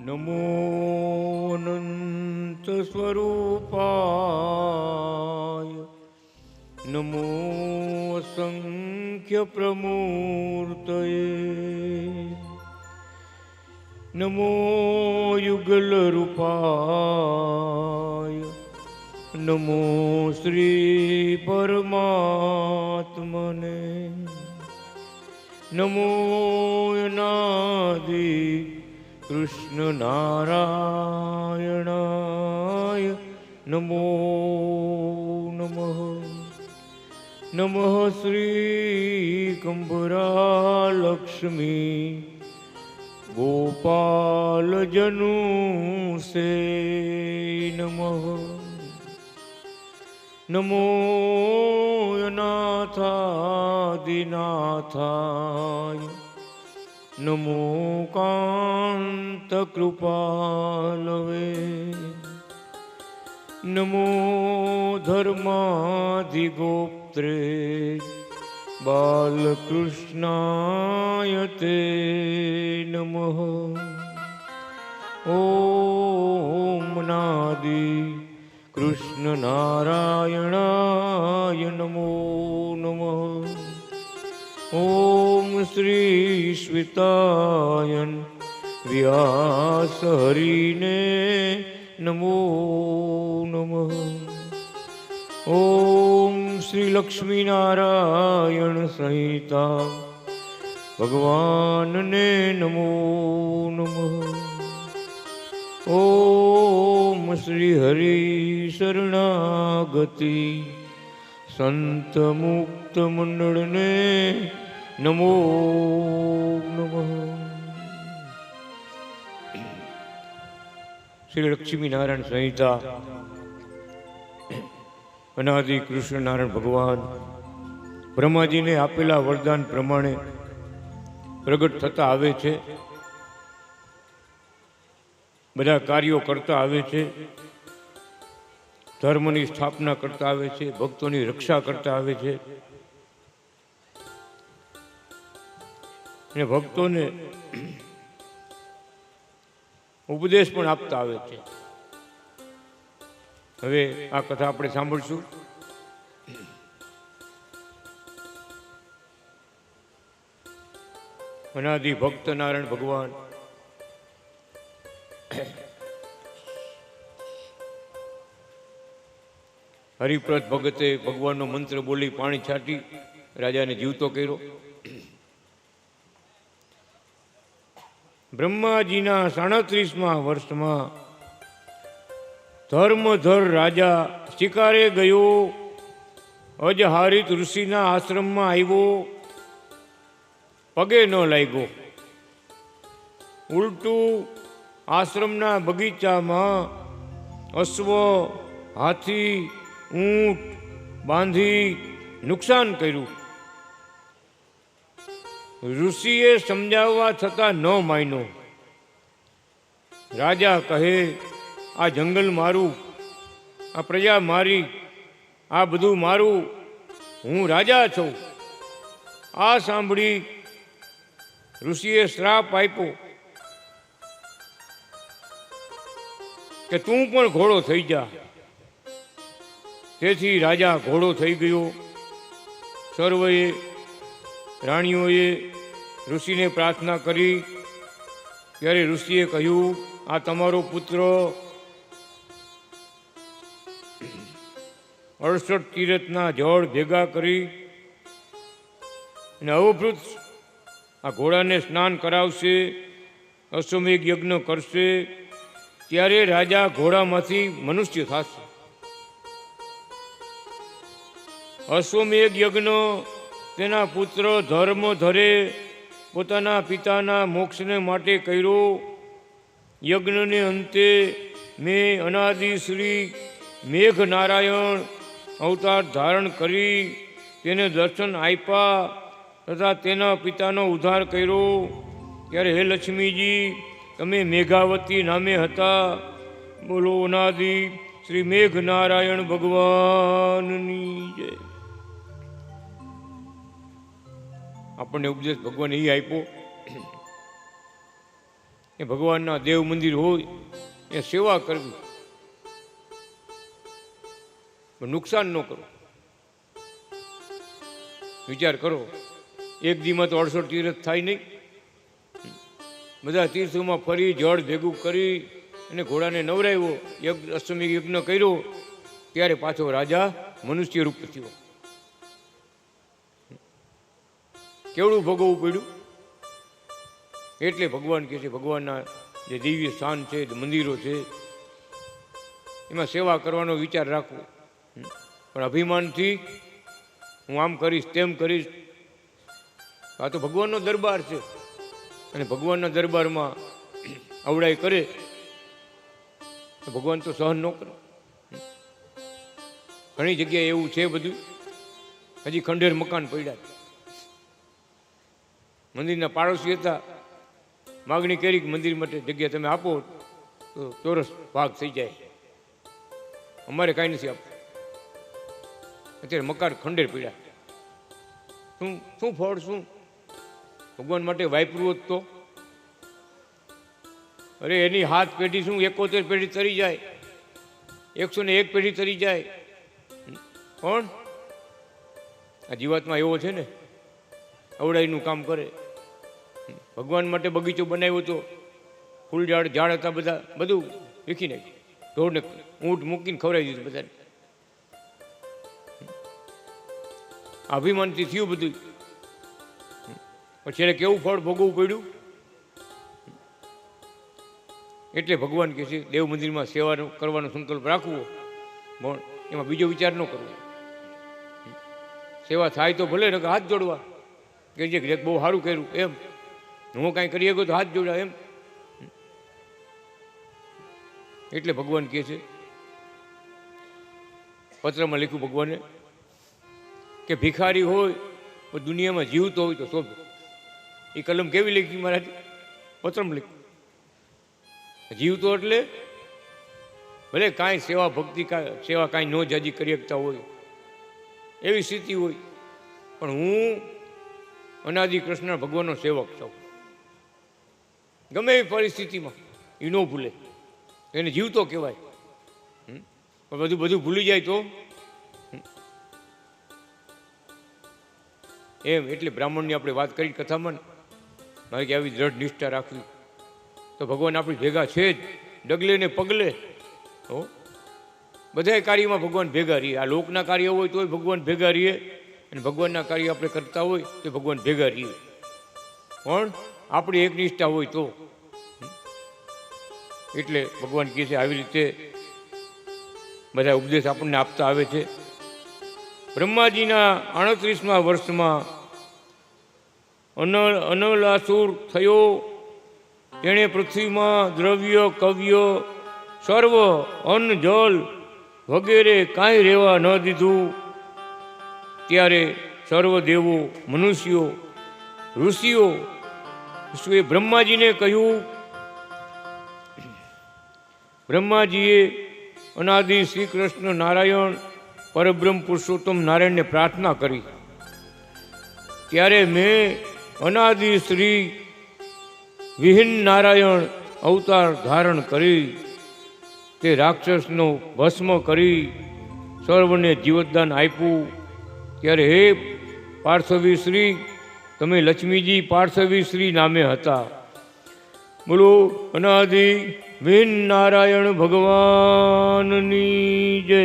નમો અનંત સ્વરૂપાય, નમો અસંખ્ય પ્રમૂર્તયે, નમો યુગલ રૂપાય, નમો શ્રી પરમાત્મને, નમો અનાદિ કૃષ્ણ નારાયણાય નમો નમઃ. નમઃ શ્રી કંબરાલક્ષ્મી ગોપાલજનુ સે નમઃ. નમો અનાથાદિનાથાય, નમો કાંત કૃપાલવે, નમો ધર્માધિગોપ્ત્રે બાલકૃષ્ણાય તે નમઃ. ઓમ નાદિ કૃષ્ણ નારાયણાય નમો નમઃ. ઓમ શ્રી શ્વેતાયન વ્યાસ હરિને નમો નમઃ. ઓમ શ્રી લક્ષ્મીનારાયણ સંહિતા ભગવાનને નમો નમઃ. ઓમ શ્રી હરિ શરણાગતિ સંત મુક્ત મંડળને નમો નમઃ. શ્રી લક્ષ્મીનારાયણ સંહિતા અનાદિ કૃષ્ણ નારાયણ ભગવાન બ્રહ્માજીને આપેલા વરદાન પ્રમાણે પ્રગટ થતા આવે છે, બધા કાર્યો કરતા આવે છે, ધર્મની સ્થાપના કરતા આવે છે, ભક્તોની રક્ષા કરતા આવે છે અને ભક્તોને ઉપદેશ પણ આપતા આવે છે. હવે આ કથા આપણે સાંભળશું. અનાદિ ભક્ત નારાયણ ભગવાન હરિપ્રદ ભગતે ભગવાનનો મંત્ર બોલી પાણી છાંટી રાજાને જીવતો કર્યો. બ્રહ્માજીના 37મા વર્ષમાં ધર્મધર રાજા શિકારે ગયો, અજહારિત ઋષિના આશ્રમમાં આવ્યો, પગે ન લાગ્યો. ઉલટું આશ્રમના બગીચામાં અશ્વ, હાથી, ઊંટ બાંધી નુકસાન કર્યું. ઋષિએ સમજાવવા છતાં ન માન્યો. રાજા કહે, આ જંગલ મારું, આ પ્રજા મારી, આ બધું મારું, હું રાજા છું. આ સાંભળી ઋષિએ શ્રાપ આપ્યો કે તું પણ ઘોડો થઈ જા. તેથી રાજા ઘોડો થઈ ગયો. સર્વે રાણીઓએ ઋષિને પ્રાર્થના કરી. ત્યારે ઋષિએ કહ્યું, આ તમારો પુત્ર 68 તીરથના જળ ભેગા કરી અને અવભૃત આ ઘોડાને સ્નાન કરાવશે, અશ્વમેઘ યજ્ઞ કરશે, ત્યારે રાજા ઘોડામાંથી મનુષ્ય થશે. અશ્વમેઘ યજ્ઞ તેના પુત્ર ધર્મધરે પોતાના પિતાના મોક્ષને માટે કર્યો. યજ્ઞને અંતે મેં અનાદિ શ્રી મેઘ નારાયણ અવતાર ધારણ કરી તેને દર્શન આપ્યા તથા તેના પિતાનો ઉદ્ધાર કર્યો. ત્યારે હે લક્ષ્મીજી, તમે મેઘાવતી નામે હતા. બોલો અનાદિ શ્રી મેઘ નારાયણ ભગવાનની જય. આપણને ઉપદેશ ભગવાને એ આપ્યો એ ભગવાનના દેવ મંદિર હોય એ સેવા કરવી, નુકસાન ન કરો. વિચાર કરો, એક દીમાં તો 68 તીર્થ થાય નહીં. બધા તીર્થોમાં ફરી જળ ભેગું કરી અને ઘોડાને નવરાવ્યો, અશ્વમેઘ યજ્ઞ કર્યો, ત્યારે પાછો રાજા મનુષ્ય રૂપ થયો. કેવડું ભોગવવું પડ્યું. એટલે ભગવાન કહે છે, ભગવાનના જે દિવ્ય સ્થાન છે, મંદિરો છે, એમાં સેવા કરવાનો વિચાર રાખવો. પણ અભિમાનથી હું આમ કરીશ તેમ કરીશ, આ તો ભગવાનનો દરબાર છે, અને ભગવાનના દરબારમાં અવડાઈ કરે તો ભગવાન તો સહન ન કરે. ઘણી જગ્યાએ એવું છે બધું. હજી ખંડેર મકાન પડ્યા. મંદિરના પાડોશી હતા, માગણી કરી મંદિર માટે જગ્યા તમે આપો તો ચોરસ ભાગ થઈ જાય, અમારે કાંઈ નથી આપવું. અત્યારે મકાન ખંડેર પડ્યા. શું ફળ, શું ભગવાન માટે વાપરવું હોત તો? અરે એની 7 પેઢી શું 71 પેઢી તરી જાય, 101 પેઢી તરી જાય. પણ આ જીવાતમાં એવો છે ને, અવડાઈનું કામ કરે. ભગવાન માટે બગીચો બનાવ્યો તો ફૂલ ઝાડ હતા, બધા બધું વીખી નાખ્યું. ઢોરને ઊંટ મૂકીને ખવડાવી દીધું બધાને. અભિમાનથી થયું બધું. પછી એને કેવું ફળ ભોગવવું પડ્યું. એટલે ભગવાન કહે છે, દેવ મંદિરમાં સેવા કરવાનો સંકલ્પ રાખવો, પણ એમાં બીજો વિચાર ન કરવો. સેવા થાય તો ભલે, નકર હાથ જોડવા કે જે બહુ સારું કર્યું એમ, હું કાંઈ કરી શકું તો હાથ જોડા એમ. એટલે ભગવાન કહે છે, પત્રમાં લખ્યું ભગવાને કે ભિખારી હોય તો દુનિયામાં જીવતો હોય તો શોભે. એ કલમ કેવી લખી મહારાજ? પત્રમાં લખ્યું. જીવતો એટલે ભલે કાંઈ સેવા ભક્તિ સેવા કાંઈ ન જાજી કરી શકતા હોય એવી સ્થિતિ હોય, પણ હું અનાદિ કૃષ્ણ ભગવાનનો સેવક છું. ગમે એવી પરિસ્થિતિમાં એ ન ભૂલે, એને જીવતો કહેવાય. પણ બધું ભૂલી જાય તો એમ. એટલે બ્રાહ્મણની આપણે વાત કરી કથામાં, મારે કે આવી દ્રઢ નિષ્ઠા રાખવી તો ભગવાન આપણી ભેગા છે જ, ડગલે ને પગલે. હો, બધા કાર્યમાં ભગવાન ભેગા રહીએ. આ લોકના કાર્ય હોય તોય ભગવાન ભેગા રહીએ, અને ભગવાનના કાર્ય આપણે કરતા હોય તો ભગવાન ભેગા રહીએ. પણ આપણી એક નિષ્ઠા હોય તો. એટલે ભગવાન કહે છે, આવી રીતે બધા ઉપદેશ આપણને આપતા આવે છે. બ્રહ્માજીના 38મા વર્ષમાં અનલાસુર થયો. તેણે પૃથ્વીમાં દ્રવ્ય કવ્ય સર્વ અન્ન જલ વગેરે કાંઈ રહેવા ન દીધું. ત્યારે સર્વ દેવો, મનુષ્યો, ઋષિઓએ બ્રહ્માજીને કહ્યું. બ્રહ્માજીએ અનાદિ શ્રી કૃષ્ણ નારાયણ પરબ્રહ્મ પુરુષોત્તમ નારાયણને પ્રાર્થના કરી. ત્યારે મેં અનાદિ શ્રી વિહીન નારાયણ અવતાર ધારણ કરી તે રાક્ષસનો ભસ્મ કરી સર્વને જીવતદાન આપ્યું. ત્યારે હે પાર્થવી શ્રી, તમે લક્ષ્મીજી પાર્થવી શ્રી નામે હતા. બોલો અનાદિ વિહીન નારાયણ ભગવાનની જય.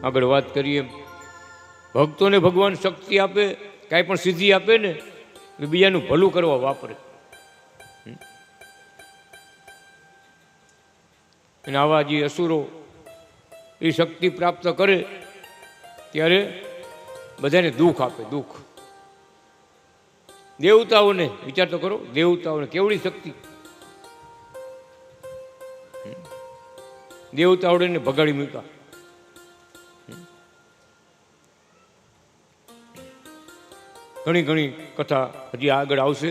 આગળ વાત કરીએ, ભક્તોને ભગવાન શક્તિ આપે, કાંઈ પણ સિદ્ધિ આપે ને તો બીજાનું ભલું કરવા વાપરે. અને આવા જે અસુરો એ શક્તિ પ્રાપ્ત કરે ત્યારે બધાને દુઃખ આપે. દુઃખ દેવતાઓને વિચાર તો કરો, દેવતાઓને કેવડી શક્તિ. દેવતાઓને ભગાડી મૂક્યા. ઘણી ઘણી કથા હજી આગળ આવશે.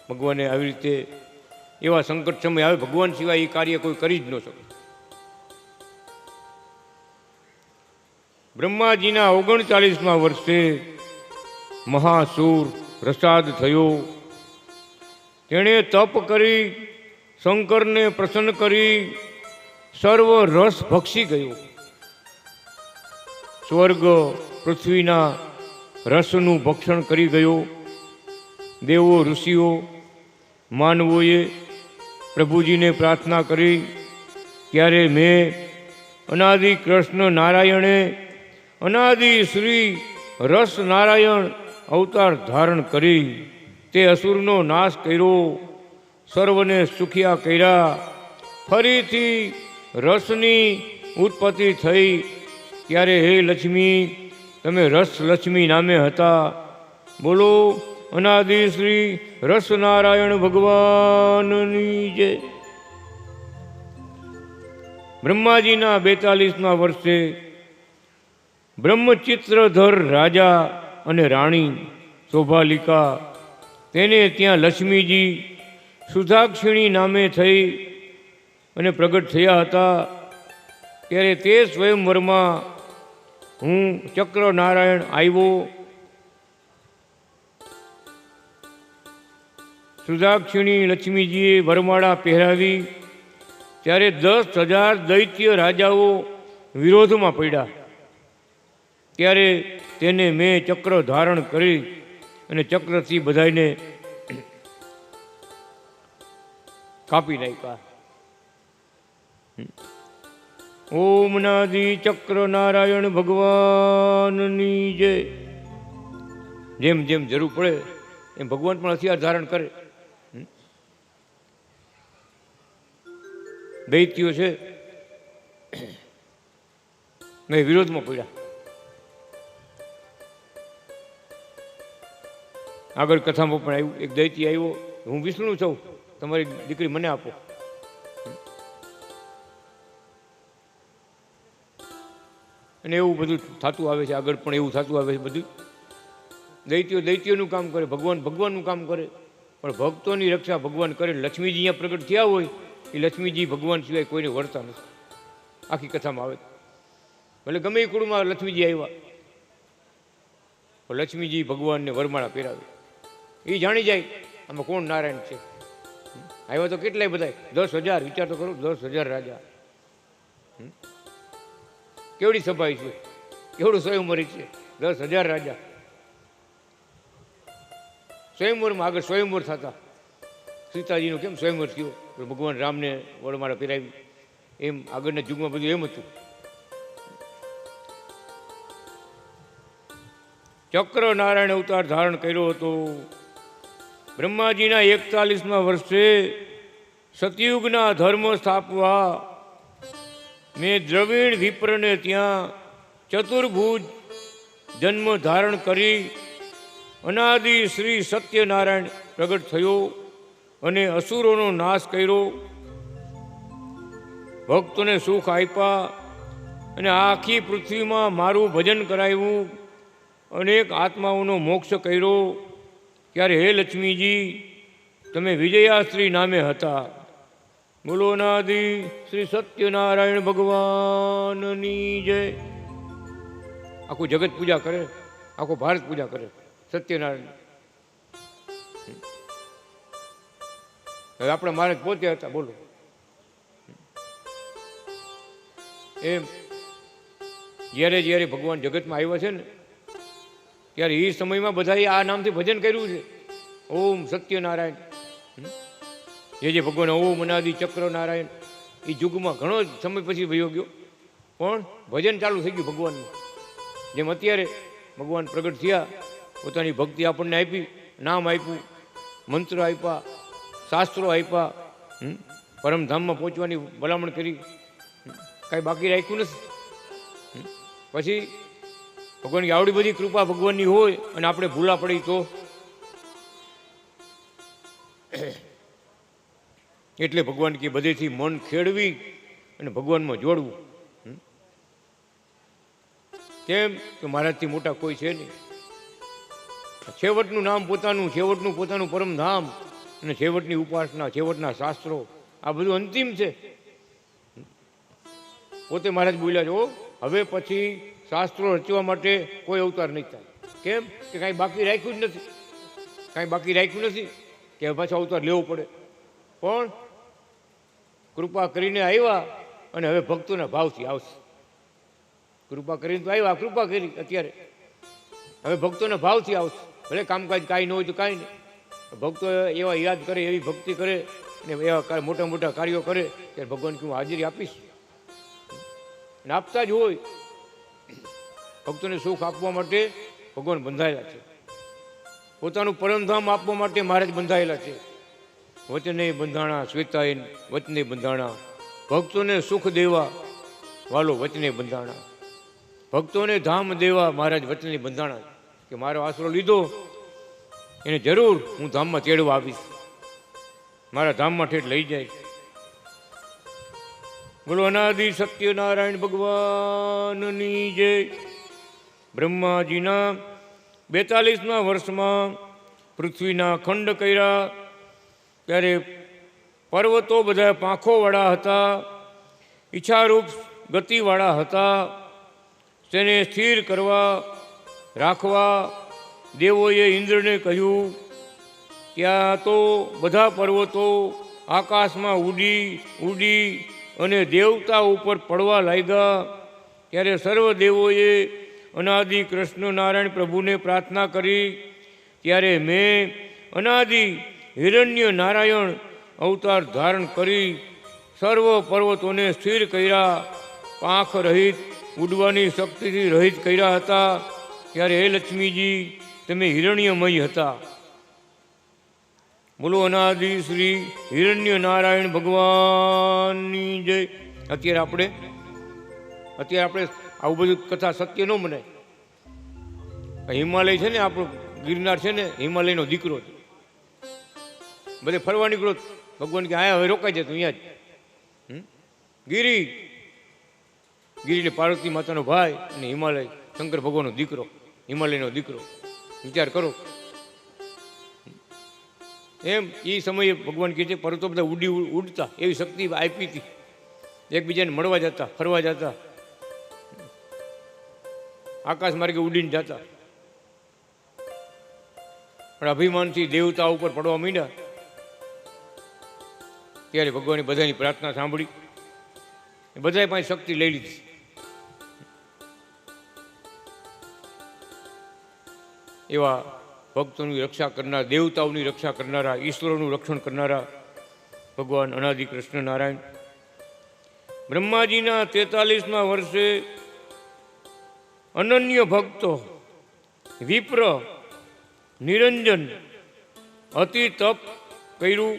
ભગવાને આવી રીતે એવા સંકટ સમય આવે, ભગવાન સિવાય એ કાર્ય કોઈ કરી જ ન શકે. બ્રહ્માજીના 39મા વર્ષે મહાસુર પ્રસાદ થયો. તેણે તપ કરી શંકરને પ્રસન્ન કરી સર્વ રસ ભક્ષી ગયો. સ્વર્ગ પૃથ્વીના રસનું ભક્ષણ કરી ગયો. દેવો ઋષિઓ માનવોએ પ્રભુજીને પ્રાર્થના કરી, ત્યારે મેં અનાદિ કૃષ્ણ નારાયણે અનાદિ શ્રી રસ નારાયણ અવતાર ધારણ કરી તે અસુરનો નાશ કર્યો, સર્વને સુખિયા કર્યા. ફરીથી રસની ઉત્પત્તિ થઈ, ત્યારે હે લક્ષ્મી તમે રસ લક્ષ્મી નામે હતા. બોલો અનાદિ શ્રી રસ નારાયણ ભગવાનની જય. બ્રહ્માજીના 42મા વર્ષે બ્રહ્મચિત્રધર રાજા અને રાણી શોભાલિકા તેને ત્યાં લક્ષ્મીજી સુધાક્ષિણી નામે થઈ અને પ્રગટ થયા હતા. ત્યારે તે સ્વયંવરમાં હું ચક્ર નારાયણ આવ્યો. સુધાક્ષિણી લક્ષ્મીજીએ વરમાળા પહેરાવી, ત્યારે 10,000 દૈત્ય રાજાઓ વિરોધમાં પડ્યા. ત્યારે તેને મેં ચક્ર ધારણ કરી અને ચક્રથી બધાને કાપી નાખ્યા. ઓમ નાદિ ચક્ર નારાયણ ભગવાનની જય. જેમ જેમ જરૂર પડે એમ ભગવાન પણ હથિયાર ધારણ કરે. દૈત્યો છે મેં વિરોધમાં પડ્યા. આગળ કથામાં પણ આવ્યું, એક દૈત્ય આવ્યો, હું વિષ્ણુ છું, તમારી દીકરી મને આપો. અને એવું બધું થતું આવે છે. આગળ પણ એવું થતું આવે છે. બધું દૈત્યોનું કામ કરે, ભગવાન ભગવાનનું કામ કરે. પણ ભક્તોની રક્ષા ભગવાન કરે. લક્ષ્મીજી અહીંયા પ્રગટ થયા હોય એ લક્ષ્મીજી ભગવાન સિવાય કોઈને વળતા નથી. આખી કથામાં આવે. ભલે ગમે એ કુળમાં લક્ષ્મીજી આવ્યા, પણ લક્ષ્મીજી ભગવાનને વરમાળા પહેરાવે. એ જાણી જાય આમાં કોણ નારાયણ છે. આવ્યા તો કેટલાય બધા, 10,000. વિચાર તો કરો, 10,000 રાજા. કેવડી સભા છે, કેવડું સ્વયંવર છે. 10,000 રાજા સ્વયંવરમાં. આગળ સ્વયંવર થતા સીતાજીનો કેમ સ્વયંવર થયો, ભગવાન રામને વરમાળા પહેરાવી, એમ આગળના યુગમાં બધું એમ હતું. ચક્ર નારાયણ અવતાર ધારણ કર્યો હતો. બ્રહ્માજીના 41મા વર્ષે સતયુગના ધર્મ સ્થાપવા મેં દ્રવિણ વિપ્રને ત્યાં ચતુર્ભુજ જન્મ ધારણ કરી અનાદિ શ્રી સત્યનારાયણ પ્રગટ થયો અને અસુરોનો નાશ કર્યો. ભક્તોને સુખ આપ્યા અને આખી પૃથ્વીમાં મારું ભજન કરાવ્યું. અનેક આત્માઓનો મોક્ષ કર્યો. ત્યારે હે લક્ષ્મીજી તમે વિજયાશ્રી નામે હતા. બોલો અનાદિ શ્રી સત્યનારાયણ ભગવાનની જય. આખું જગત પૂજા કરે, આખો ભારત પૂજા કરે સત્યનારાયણ. હવે આપણા મહારાજ પોતે હતા. બોલો એમ જ્યારે જ્યારે ભગવાન જગતમાં આવ્યા છે ને, ત્યારે એ સમયમાં બધાએ આ નામથી ભજન કર્યું છે. ઓમ સત્યનારાયણ. જે ભગવાન ઓમ અનાદિ ચક્ર નારાયણ, એ યુગમાં ઘણો સમય પછી વયો ગયો, પણ ભજન ચાલુ થઈ ગયું ભગવાનનું. જેમ અત્યારે ભગવાન પ્રગટ થયા, પોતાની ભક્તિ આપણને આપી, નામ આપ્યું, મંત્ર આપ્યા, શાસ્ત્રો આપ્યા, પરમધામમાં પહોંચવાની ભલામણ કરી, કાંઈ બાકી રાખ્યું નથી. પછી ભગવાનની આવડી બધી કૃપા ભગવાનની હોય અને આપણે ભૂલા પડી તો એટલે ભગવાન કે બધેથી મન ખેડવી અને ભગવાનમાં જોડવું. કેમ કે મહારાજથી મોટા કોઈ છે નહીં. છેવટનું નામ પોતાનું, છેવટનું પોતાનું પરમધામ અને છેવટની ઉપાસના, છેવટના શાસ્ત્રો, આ બધું અંતિમ છે. પોતે મહારાજ બોલ્યા છો, હવે પછી શાસ્ત્રો રચવા માટે કોઈ અવતાર નહીં થાય. કેમ કે કાંઈ બાકી રાખ્યું જ નથી, કાંઈ બાકી રાખ્યું નથી. કે પાછો અવતાર લેવો પડે, પણ કૃપા કરીને આવ્યા અને હવે ભક્તોના ભાવથી આવશે. કૃપા કરીને તો આવ્યા, કૃપા કરી અત્યારે, હવે ભક્તોના ભાવથી આવશે. ભલે કામકાજ કાંઈ ન હોય તો કાંઈ નહીં, ભક્તો એવા યાદ કરે, એવી ભક્તિ કરે ને એવા મોટા મોટા કાર્યો કરે ત્યારે ભગવાન કે હું હાજરી આપીશ. અને આપતા જ હોય. ભક્તોને સુખ આપવા માટે ભગવાન બંધાયેલા છે, પોતાનું પરમધામ આપવા માટે મહારાજ બંધાયેલા છે. વચને બંધાણા શ્વેતાયન વચને બંધાણા, ભક્તોને સુખ દેવા વાલો વચને બંધાણા, ભક્તોને ધામ દેવા મહારાજ વચને બંધાણા. કે મારો આશરો લીધો એને જરૂર હું ધામમાં તેડવા આવીશ, મારા ધામમાં ઠેઠ લઈ જાય. બોલો અનાદિ સત્યનારાયણ ભગવાનની જય. બ્રહ્માજીના 42મા વર્ષમાં પૃથ્વીના ખંડ કર્યા ત્યારે પર્વતો બધા પાંખોવાળા હતા, ઈચ્છારૂપ ગતિવાળા હતા. તેને સ્થિર કરવા રાખવા દેવોએ ઇન્દ્રને કહ્યું. ત્યાં તો બધા પર્વતો આકાશમાં ઉડી ઉડી અને દેવતા ઉપર પડવા લાગ્યા. ત્યારે સર્વ દેવોએ અનાદિ કૃષ્ણ નારાયણ પ્રભુને પ્રાર્થના કરી. ત્યારે મેં અનાદિ હિરણ્ય નારાયણ અવતાર ધારણ કરી સર્વ પર્વતોને સ્થિર કર્યા, પાંખ રહિત ઉડવાની શક્તિથી રહિત કર્યા હતા. ત્યારે હે લક્ષ્મીજી તમે હિરણ્યમય હતા. બોલો અનાદિ શ્રી હિરણ્ય નારાયણ ભગવાનની જય. અત્યારે આપણે આવું બધું કથા સત્ય ન બને. હિમાલય છે ને, આપણો ગિરનાર છે ને, હિમાલયનો દીકરો છે. બધે ફરવા નીકળો ભગવાન કે આયા હવે રોકાઈ જાય તો અહીંયા જ. ગિરીને પાર્વતી માતાનો ભાઈ અને હિમાલય શંકર ભગવાનનો દીકરો, હિમાલયનો દીકરો. વિચાર કરો. એમ એ સમયે ભગવાન કહે છે પર્વતો બધા ઉડતા એવી શક્તિ આપી હતી. એકબીજાને મળવા જતા, ફરવા જતા, આકાશ માર્ગે ઉડીને જતા. પણ અભિમાનથી દેવતા ઉપર પડવા માંડ્યા ત્યારે ભગવાને બધાની પ્રાર્થના સાંભળી, બધાએ પાસે શક્તિ લઈ લીધી. એવા ભક્તોની રક્ષા કરનાર, દેવતાઓની રક્ષા કરનારા, ઈશ્વરોનું રક્ષણ કરનારા ભગવાન અનાદિ કૃષ્ણ નારાયણ બ્રહ્માજીના 43મા વર્ષે અનન્ય ભક્તો વિપ્ર નિરંજન અતિ તપ કર્યું,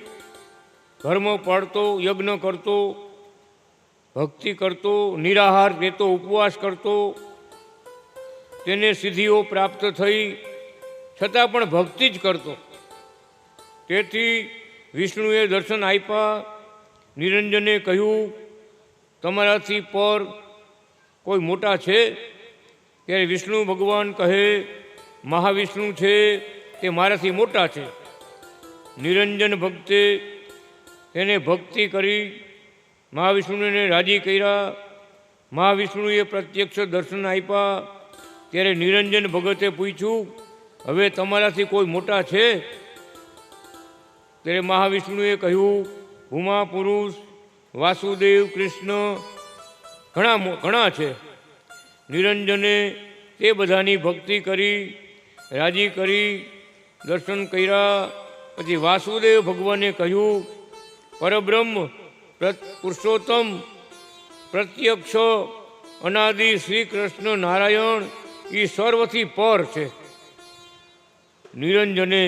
ધર્મ પાળતો, યજ્ઞ કરતો, ભક્તિ કરતો, નિરાહાર રહેતો, ઉપવાસ કરતો. તેને સિદ્ધિઓ પ્રાપ્ત થઈ છતાં પણ ભક્તિ જ કરતો. તેથી વિષ્ણુએ દર્શન આપ્યા. નિરંજને કહ્યું તમારાથી પર કોઈ મોટા છે? ત્યારે વિષ્ણુ ભગવાન કહે મહાવિષ્ણુ છે તે મારાથી મોટા છે. નિરંજન ભક્તે તેને ભક્તિ કરી મહાવિષ્ણુને રાજી કર્યા. મહાવિષ્ણુએ પ્રત્યક્ષ દર્શન આપ્યા. ત્યારે નિરંજન ભગતે પૂછ્યું હવે તમારાથી કોઈ મોટા છે? ત્યારે મહાવિષ્ણુએ કહ્યું ઉમા પુરુષ વાસુદેવ કૃષ્ણ ઘણા છે. નિરંજને તે બધાની ભક્તિ કરી, રાજી કરી, દર્શન કર્યા. પછી વાસુદેવ ભગવાને કહ્યું પરબ્રહ્મ પુરુષોત્તમ પ્રત્યક્ષ અનાદિ શ્રી કૃષ્ણ નારાયણ એ સર્વથી પર છે. નિરંજને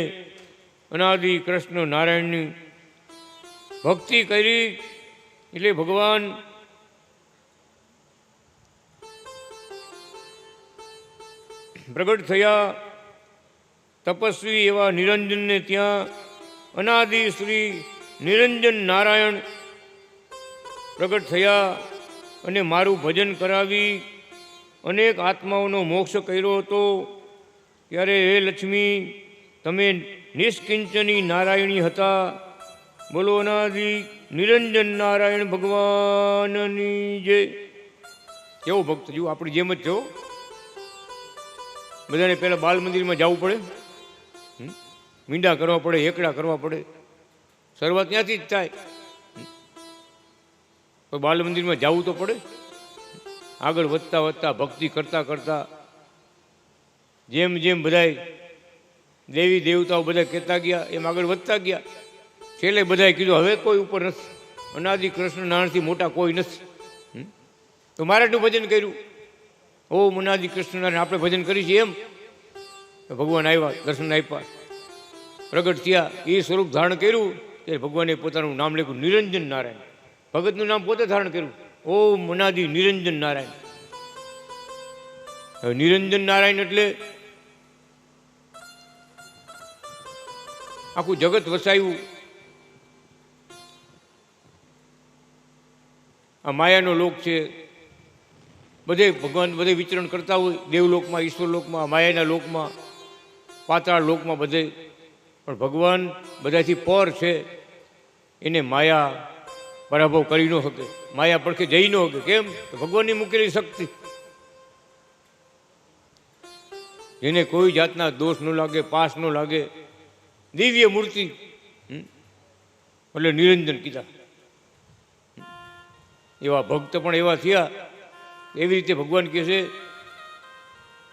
અનાદિ કૃષ્ણ નારાયણની ભક્તિ કરી એટલે ભગવાન પ્રગટ થયા. તપસ્વી એવા નિરંજનને ત્યાં અનાદિ શ્રી નિરંજન નારાયણ પ્રગટ થયા અને મારું ભજન કરાવી અનેક આત્માઓનો મોક્ષ કર્યો હતો. ત્યારે હે લક્ષ્મી તમે નિષ્કિંચની નારાયણી હતા. બોલો અનાદિ નિરંજન નારાયણ ભગવાનની જય. કેવો ભક્ત જો આપણી જેમ જ છો. બધાને પહેલાં બાલ મંદિરમાં જવું પડે, મીંડા કરવા પડે, એકડા કરવા પડે. શરૂઆત ત્યાંથી જ થાય. તો બાલ મંદિરમાં જવું તો પડે. આગળ વધતા વધતા ભક્તિ કરતા કરતા જેમ જેમ બધાય દેવી દેવતાઓ બધા કહેતા ગયા એમ આગળ વધતા ગયા. છેલ્લે બધાએ કીધું હવે કોઈ ઉપર નથી, અનાદિ કૃષ્ણ નારાયણથી મોટા કોઈ નથી. તો મહારાજનું ભજન કર્યું. ઓમ અનાદિ કૃષ્ણ નારાયણ આપણે ભજન કરી છીએ એમ. ભગવાન આવ્યા, દર્શન આપ્યા, પ્રગટ થયા, એ સ્વરૂપ ધારણ કર્યું. ત્યારે ભગવાને પોતાનું નામ લખ્યું નિરંજન નારાયણ. ભગતનું નામ પોતે ધારણ કર્યું, ઓમ અનાદિ નિરંજન નારાયણ. હવે નિરંજન નારાયણ એટલે આખું જગત વસાયું. આ માયાનો લોક છે. બધે ભગવાન બધે વિચરણ કરતા હોય, દેવલોકમાં, ઈશ્વરલોકમાં, માયાના લોકમાં, પાતાળ લોકમાં બધે. પણ ભગવાન બધાથી પર છે. એને માયા પરાભવ કરી ન શકે, માયા પડખે જઈ ન શકે. કેમ? ભગવાનની મૂકેલી શક્તિ. જેને કોઈ જાતના દોષ ન લાગે, પાસ ન લાગે, દિવ્ય મૂર્તિ, એટલે નિરંજન કીધા. એવા ભક્ત પણ એવા થયા. એવી રીતે ભગવાન કહે છે,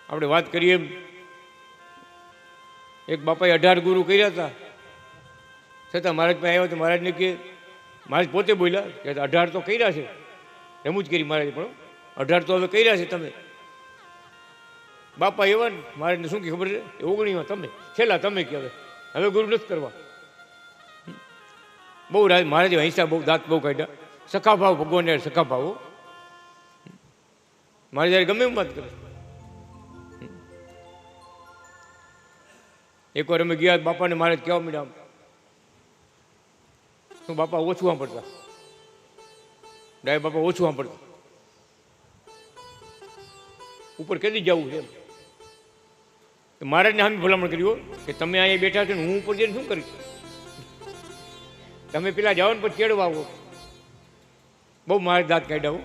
આપણે વાત કરીએ એમ, એક બાપાએ 18 ગુરુ કર્યા હતા. છતાં મહારાજ પાસે આવ્યા તો મહારાજને કે, મહારાજ પોતે બોલ્યા કે 18 તો કર્યા છે. રમૂજ કરી મહારાજે, પણ 18 તો હવે કર્યા છે તમે. બાપા એવા ને, મહારાજને શું કે ખબર છે, 19માં તમે છેલ્લા તમે કે હવે ગુરુ નથી કરવા. બહુ મહારાજે હિંસા બહુ, દાંત બહુ કાઢ્યા. સખા ભાવ, ભગવાન યાર સખા ભાવો. મારે જ્યારે ગમે એમ વાત કરે. એકવાર અમે ગયા, બાપાને મહારાજ કહેવા માંડ્યા, શું બાપા ઓછું સાંભળતા, ડાય બાપા ઓછું સાંભળતા, ઉપર કેદી જવું છે એમ. મહારાજને સામે ભલામણ કર્યું કે તમે અહીંયા બેઠા છો ને હું ઉપર જઈને શું કરીશ? તમે પેલા જાઓ ને પછી કેળવા આવો. બહુ મારે દાંત કાઢ્યા.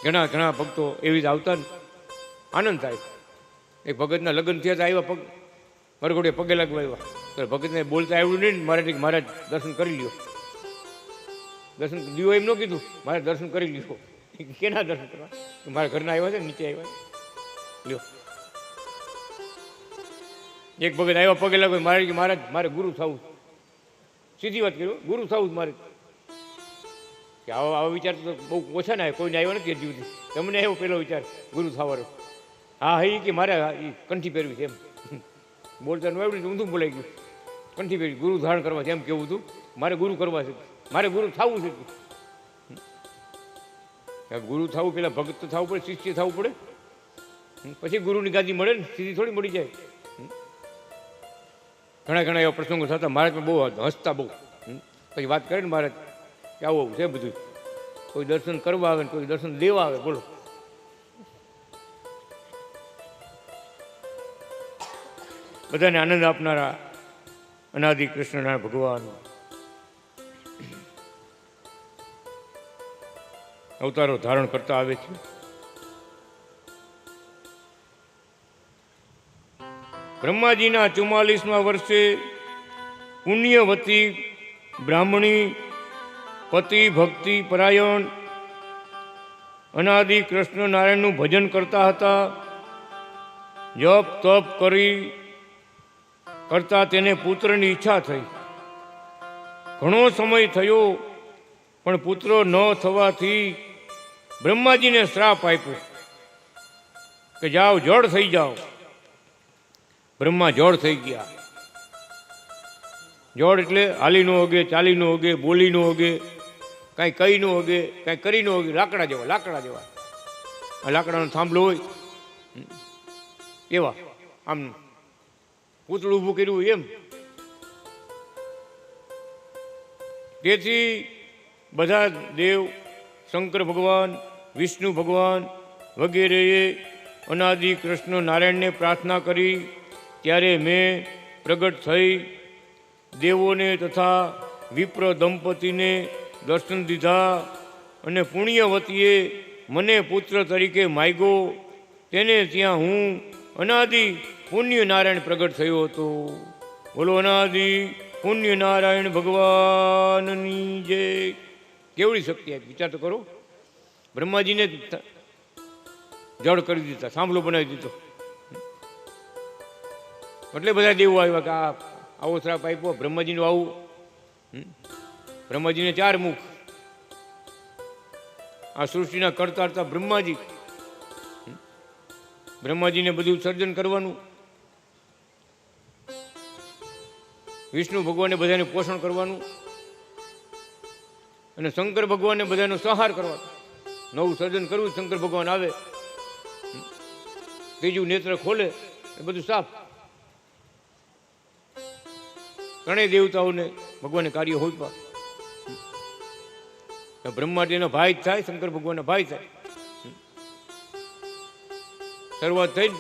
ઘણા ઘણા ભક્તો એવી રીતે આવતા ને આનંદ થાય. એક ભગતના લગ્ન થયા હતા, આવ્યા પગ મરઘોડે પગે લાગવા આવ્યા. તો ભગતને બોલતા આવડ્યું નહીં ને, મહારાજ દર્શન કરી લ્યો. દર્શન દીવો એમ ન કીધું, મારે દર્શન કરી લ્યો. કેના દર્શન કરવા? મારા ઘરના આવ્યા છે, નીચે આવ્યા લ્યો. એક ભગત આવ્યા પગે લાગવા, મહારાજ મારે ગુરુ થવું. સીધી વાત કર્યું, ગુરુ થવું મારે. કે આવા વિચાર તો બહુ ઓછા ના, કોઈને આવ્યો નથી હજી સુધી. તમને આવ્યો પેલો વિચાર ગુરુ થવાનો? હા હઈ કે મારે કંઠી પહેરવી છે એમ. બોલતા નું આવડ્યું ઊંધું બોલાઈ ગયું. કંઠી પહેરવી, ગુરુ ધારણ કરવા છે એમ કેવું હતું. મારે ગુરુ કરવા છે, મારે ગુરુ થવું છે. ગુરુ થવું પેલા ભગત થવું પડે, શિષ્ય થવું પડે, પછી ગુરુની ગાદી મળે ને, સીધી થોડી મળી જાય. ઘણા ઘણા એવા પ્રસંગો થતા. મહારાજ પણ બહુ હસતા બહુ. પછી વાત કરે ને મહારાજ કે આવું છે બધું. કોઈ દર્શન કરવા આવે ને કોઈ દર્શન દેવા આવે. બોલો, બધાને આનંદ આપનારા અનાદિ કૃષ્ણનારાયણ ભગવાન અવતારો ધારણ કરતા આવે છે. બ્રહ્માજીના 44મા વર્ષે પુણ્યવતી બ્રાહ્મણી પતિ ભક્તિ પરાયણ અનાદિ કૃષ્ણ નારાયણનું ભજન કરતા હતા. જપ તપ કરતા તેને પુત્રની ઈચ્છા થઈ. ઘણો સમય થયો પણ પુત્ર ન થવાથી બ્રહ્માજીને શ્રાપ આપ્યો કે જાઓ જળ થઈ જાઓ. બ્રહ્મા જળ થઈ ગયા. જળ એટલે હાલી નો ઓગે, ચાલી નો ઓગે, બોલી નો ઓગે, કાંઈ કઈ નો ઓગે, કાંઈ કરી નો ઓગે. લાકડા જેવા, લાકડા જેવા. આ લાકડાનો થાંભલો હોય એવા, આમ પૂતળું ઊભું કર્યું હોય એમ. તેથી બધા દેવ, શંકર ભગવાન, વિષ્ણુ ભગવાન વગેરેએ અનાદિ કૃષ્ણ નારાયણને પ્રાર્થના કરી. ત્યારે મેં પ્રગટ થઈ દેવોને તથા વિપ્ર દંપતીને દર્શન દીધા અને પુણ્યવતીએ મને પુત્ર તરીકે માગ્યો. તેને ત્યાં હું અનાદિ પુણ્ય નારાયણ પ્રગટ થયો હતો. બોલો અનાદિ પુણ્ય નારાયણ ભગવાનની જય. કેવડી શક્તિ આપી, વિચાર તો કરો. બ્રહ્માજીને જળ કરી દીધા, સાંભળો બનાવી દીધો. એટલે બધા દેવો આવ્યા કે આવો શ્રાપ આપ્યો બ્રહ્માજીનું. આવું બ્રહ્માજીને 4 મુખ. આ સૃષ્ટિના કરતા હતા બ્રહ્માજી. બ્રહ્માજીને બધું સર્જન કરવાનું, વિષ્ણુ ભગવાને બધાને પોષણ કરવાનું, અને શંકર ભગવાનને બધાનો સંહાર કરવાનો. નવું સર્જન કરવું, શંકર ભગવાન આવે, ત્રીજું નેત્ર ખોલે, એ બધું સાફ. ત્રણેય દેવતાઓને ભગવાને કાર્ય હોઈપા. બ્રહ્માજીનો ભાઈ જ થાય, શંકર ભગવાનના ભાઈ થાય. શરૂઆત થઈ,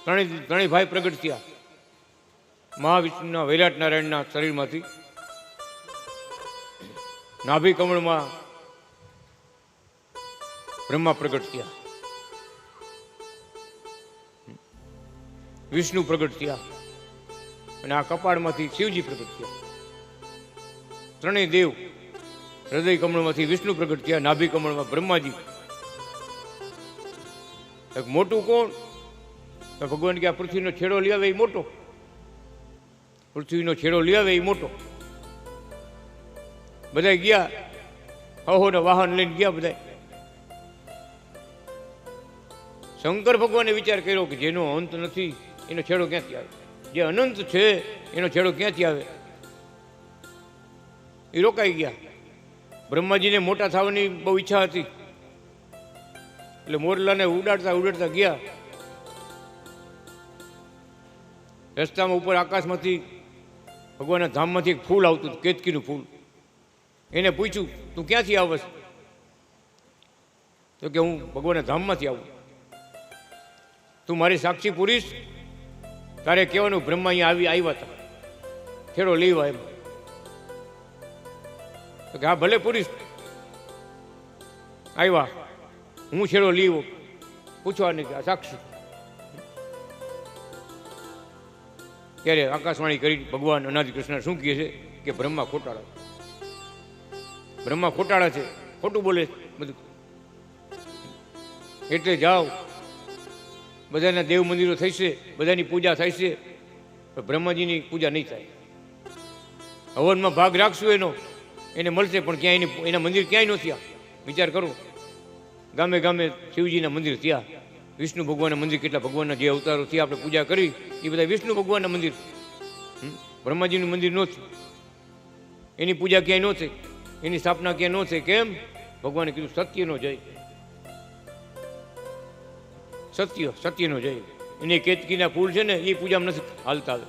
ત્રણેય ભાઈ પ્રગટ થયા મહાવિષ્ણુના વૈરાટ નારાયણના શરીરમાંથી. નાભી કમળમાં બ્રહ્મા પ્રગટ થયા, વિષ્ણુ પ્રગટ થયા, અને આ કપાળમાંથી શિવજી પ્રગટ થયા. ત્રણેય દેવ. હૃદય કમળમાંથી વિષ્ણુ પ્રગટ થયા, નાભી કમળમાં બ્રહ્માજી. એક મોટું કોણ? ભગવાન કે આ પૃથ્વીનો છેડો લઈ આવે એ મોટો. પૃથ્વીનો છેડો લઈ આવે એ મોટો. બધા ગયા, હહોના વાહન લઈને ગયા બધા. શંકર ભગવાને વિચાર કર્યો કે જેનો અંત નથી એનો છેડો ક્યાંથી આવે? જે અનંત છે એનો છેડો ક્યાંથી આવે? એ રોકાઈ ગયા. બ્રહ્માજીને મોટા થવાની બહુ ઈચ્છા હતી, એટલે મોરલાને ઉડાડતા ઉડાડતા ગયા. રસ્તામાં ઉપર આકાશમાંથી ભગવાનના ધામમાંથી એક ફૂલ આવતું, કેતકીનું ફૂલ. એને પૂછ્યું, તું ક્યાંથી આવશ? તો કે હું ભગવાનના ધામમાંથી આવું. તું મારી સાક્ષી પૂરીશ? તારે કહેવાનું બ્રહ્મા અહીંયા આવ્યા હતા, છેડો લેવા એમ. તો કે હા ભલે પૂરીશ. આવ્યા, હું છેડો લીવો, પૂછવા નહીં કે આ સાક્ષી. ત્યારે આકાશવાણી કરી ભગવાન અનાદિ કૃષ્ણ શું કહે છે કે બ્રહ્મા ખોટાળા. બ્રહ્મા ખોટાળા છે, ખોટું બોલે બધું. એટલે જાઓ, બધાના દેવ મંદિરો થશે, બધાની પૂજા થાય છે, બ્રહ્માજીની પૂજા નહીં થાય. હવનમાં ભાગ રાખશું એનો, એને મળશે, પણ ક્યાંય એના મંદિર ક્યાંય ન થયા. વિચાર કરો, ગામે ગામે શિવજીના મંદિર થયા, વિષ્ણુ ભગવાનના મંદિર, કેટલા ભગવાનના જે અવતારો થયા આપણે પૂજા કરી એ બધા વિષ્ણુ ભગવાનના મંદિર. બ્રહ્માજીનું મંદિર ન થયું, એની પૂજા ક્યાંય ન થઈ, એની સ્થાપના ક્યાંય ન થઈ. કેમ? ભગવાને કીધું સત્યનો જય, સત્યનો જય. એને કેતકીના ફૂલ છે ને એ પૂજામાં નથી હાલતા,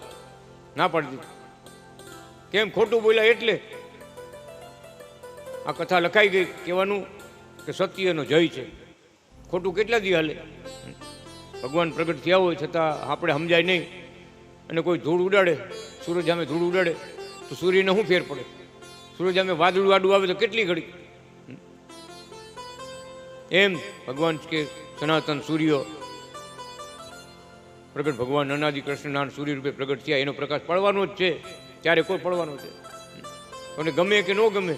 ના પાડી દીધું. કેમ? ખોટું બોલ્યા એટલે આ કથા લખાઈ ગઈ. કહેવાનું કે સત્યનો જય છે. ખોટું કેટલા દી હાલે? ભગવાન પ્રગટ થયા હોય છતાં આપણે સમજાય નહીં, અને કોઈ ધૂળ ઉડાડે, સૂરજ સામે ધૂળ ઉડાડે તો સૂર્યને શું ફેર પડે? સૂરજ સામે વાદળું વાડું આવે તો કેટલી ઘડી. એમ ભગવાન કે સનાતન સૂર્ય પ્રગટ, ભગવાન અનાદિ કૃષ્ણ નારાયણ સૂર્ય રૂપે પ્રગટ થયા. એનો પ્રકાશ પડવાનો જ છે, ત્યારે કોઈ પડવાનો છે. અને ગમે કે ન ગમે,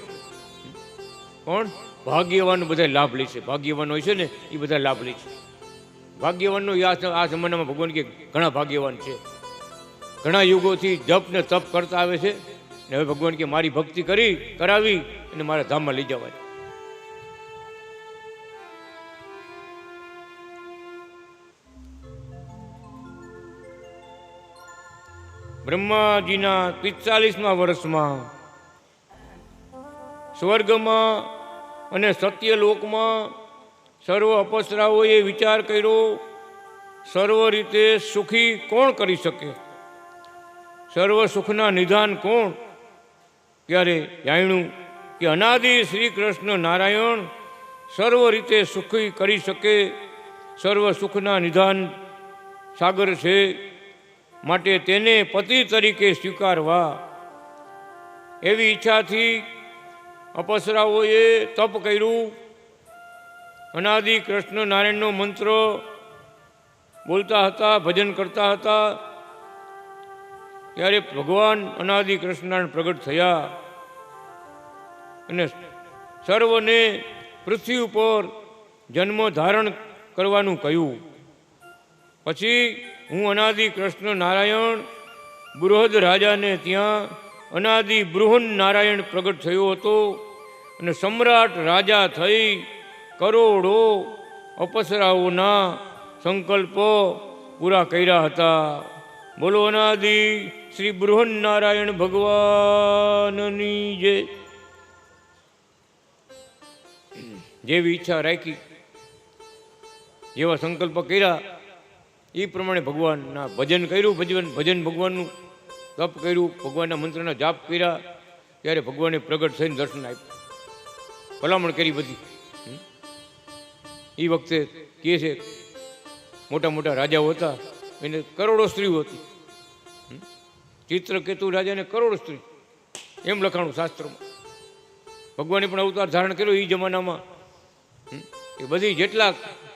પણ ભાગ્યવાન બધા લાભ લે છે. ભાગ્યવાન હોય છે ને એ બધા લાભ લે છે. ભાગ્યવાનનો આ જમાનામાં ભગવાન કે ઘણા ભાગ્યવાન છે. ઘણા યુગોથી જપ ને તપ કરતા આવે છે, ને હવે ભગવાન કે મારી ભક્તિ કરાવી અને મારા ધામમાં લઈ જવાય. બ્રહ્માજીના 45મા વર્ષમાં સ્વર્ગમાં અને સત્યલોકમાં સર્વ અપસરાઓએ વિચાર કર્યો, સર્વ રીતે સુખી કોણ કરી શકે? સર્વ સુખના નિધાન કોણ? ત્યારે જાણ્યું કે અનાદિ શ્રી કૃષ્ણ નારાયણ સર્વ રીતે સુખી કરી શકે, સર્વ સુખના નિધાન સાગર છે. માટે તેને પતિ તરીકે સ્વીકારવા એવી ઈચ્છાથી અપસરાઓએ તપ કર્યું. અનાદિ કૃષ્ણ નારાયણનો મંત્ર બોલતા હતા, ભજન કરતા હતા, ત્યારે ભગવાન અનાદિ કૃષ્ણ પ્રગટ થયા અને સર્વને પૃથ્વી ઉપર જન્મ ધારણ કરવાનું કહ્યું. પછી હું અનાદિ કૃષ્ણ નારાયણ બૃહદ રાજાને ત્યાં અનાદિ બૃહન નારાયણ પ્રગટ થયો હતો અને સમ્રાટ રાજા થઈ કરોડો અપસરાઓના સંકલ્પ પૂરા કર્યા હતા. બોલો અનાદિ શ્રી બૃહન નારાયણ ભગવાનની જય. જેવી ઈચ્છા રાખી, જેવા સંકલ્પ કર્યા એ પ્રમાણે ભગવાનના ભજન કર્યું, ભજન ભગવાનનું તપ કર્યું, ભગવાનના મંત્રના જાપ કર્યા, ત્યારે ભગવાને પ્રગટ થઈને દર્શન આપ્યું, ભલામણ કરી બધી. એ વખતે કહે છે મોટા મોટા રાજાઓ હતા, એને કરોડો સ્ત્રીઓ હતી. ચિત્રકેતુ રાજાને કરોડો સ્ત્રી, એમ લખાણું શાસ્ત્રમાં. ભગવાને પણ અવતાર ધારણ કર્યો એ જમાનામાં. એ બધી જેટલા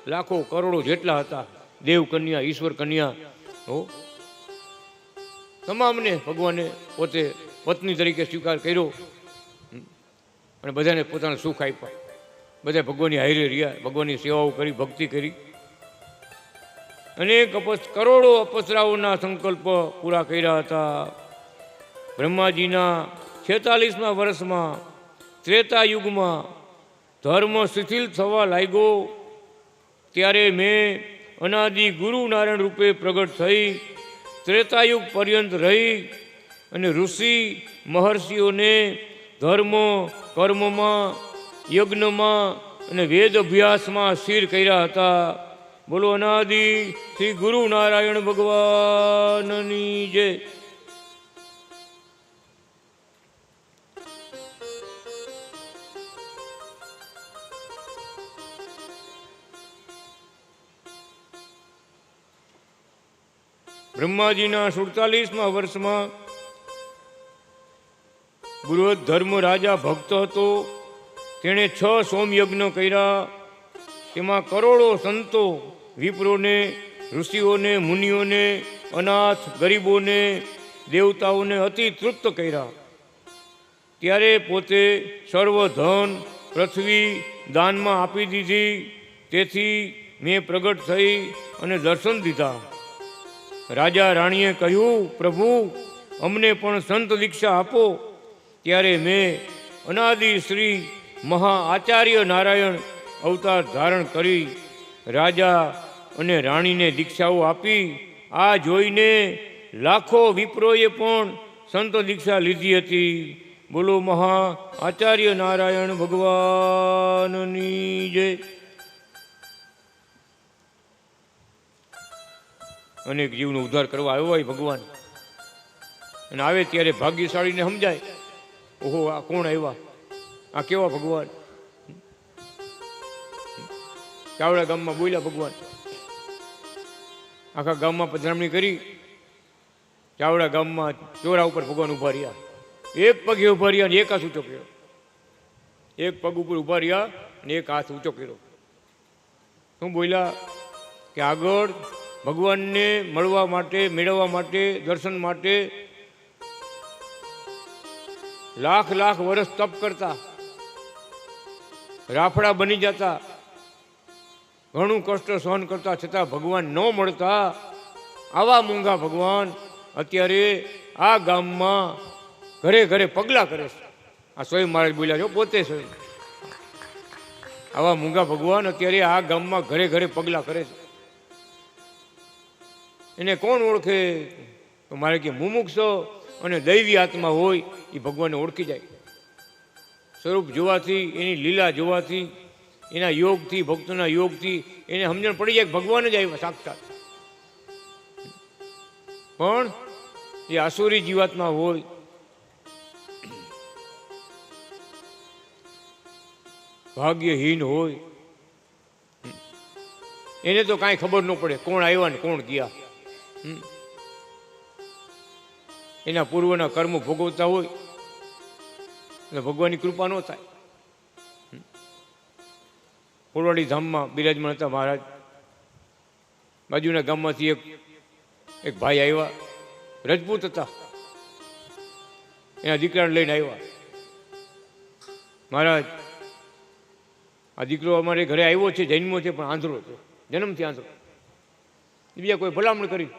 લાખો કરોડો જેટલા હતા, દેવ કન્યા, ઈશ્વર કન્યા, હો, તમામને ભગવાને પોતે પત્ની તરીકે સ્વીકાર કર્યો અને બધાને પોતાનું સુખ આપ્યા. બધા ભગવાનની હારે રહ્યા, ભગવાનની સેવાઓ કરી, ભક્તિ કરી. અનેક કરોડો અપસરાઓના સંકલ્પ પૂરા કર્યા હતા. બ્રહ્માજીના 46મા વર્ષમાં ત્રેતા યુગમાં ધર્મ શિથિલ થવા લાગ્યો, ત્યારે મેં અનાદિ ગુરુ નારાયણ રૂપે પ્રગટ થઈ ત્રેતાયુગ પર્યંત રહી અને ઋષિ મહર્ષિઓને ધર્મ કર્મમાં, યજ્ઞમાં અને વેદ અભ્યાસમાં સ્થિર કર્યા હતા. બોલો અનાદિ શ્રી ગુરુ નારાયણ ભગવાનની જય. બ્રહ્માજીના 47મા વર્ષમાં બૃહદ ધર્મ રાજા ભક્ત હતો. તેણે 6 સોમયજ્ઞ કર્યા. તેમાં કરોડો સંતો, વિપ્રોને, ઋષિઓને, મુનિઓને, અનાથ ગરીબોને, દેવતાઓને અતિ તૃપ્ત કર્યા. ત્યારે પોતે સર્વ ધન પૃથ્વી દાનમાં આપી દીધી. તેથી મેં પ્રગટ થઈ અને દર્શન દીધા. રાજા રાણીએ કહ્યું, પ્રભુ અમને પણ સંત દીક્ષા આપો. ત્યારે મેં અનાદિ શ્રી મહા આચાર્ય નારાયણ અવતાર ધારણ કરી રાજા અને રાણીને દીક્ષાઓ આપી. આ જોઈને લાખો વિપ્રોએ પણ સંત દીક્ષા લીધી હતી. બોલો મહા આચાર્ય નારાયણ ભગવાનની જય. અનેક જીવનો ઉદ્ધાર કરવા આવ્યો હોય ભગવાન, અને આવે ત્યારે ભાગ્યશાળીને સમજાય, ઓહો આ કોણ આવ્યા, આ કેવા ભગવાન. ચાવડા ગામમાં બોલ્યા ભગવાન, આખા ગામમાં પધરામણી કરી. ચાવડા ગામમાં ચોરા ઉપર ભગવાન ઊભા રહ્યા. એક પગે ઊભા રહ્યા અને એક હાથ ઊંચો કર્યો. એક પગ ઉપર ઊભા રહ્યા અને એક હાથ ઊંચો કર્યો. શું બોલ્યા કે આગળ ભગવાનને મળવા માટે, મેળવવા માટે, દર્શન માટે લાખ લાખ વર્ષ તપ કરતા, રાફડા બની જતા, ઘણું કષ્ટ સહન કરતા, છતાં ભગવાન ન મળતા. આવા મૂંગા ભગવાન અત્યારે આ ગામમાં ઘરે ઘરે પગલાં કરે છે. આ સ્વયં મહારાજ બોલ્યા છો, પોતે સ્વયં. આવા મૂંગા ભગવાન અત્યારે આ ગામમાં ઘરે ઘરે પગલાં કરે છે. એને કોણ ઓળખે? તો મારે કે મુમુક્ષ અને દૈવી આત્મા હોય એ ભગવાનને ઓળખી જાય. સ્વરૂપ જોવાથી, એની લીલા જોવાથી, એના યોગથી, ભક્તોના યોગથી એને સમજણ પડી જાય ભગવાન જ આવ્યા સાક્ષાત. પણ એ આસુરી જીવાત્મા હોય, ભાગ્યહીન હોય, એને તો કાંઈ ખબર ન પડે કોણ આવ્યા ને કોણ ગયા. એના પૂર્વના કર્મ ભોગવતા હોય એટલે ભગવાનની કૃપા ન થાય. ફુલવાડી ધામમાં બિરાજમાન હતા મહારાજ. બાજુના ગામમાંથી એક ભાઈ આવ્યા, રજપૂત હતા, એના દીકરાને લઈને આવ્યા. મહારાજ, આ દીકરો અમારે ઘરે આવ્યો છે, જન્મો છે, પણ આંધળો છે, જન્મથી આંધળો. બીજા કોઈ ભલામણ કરી,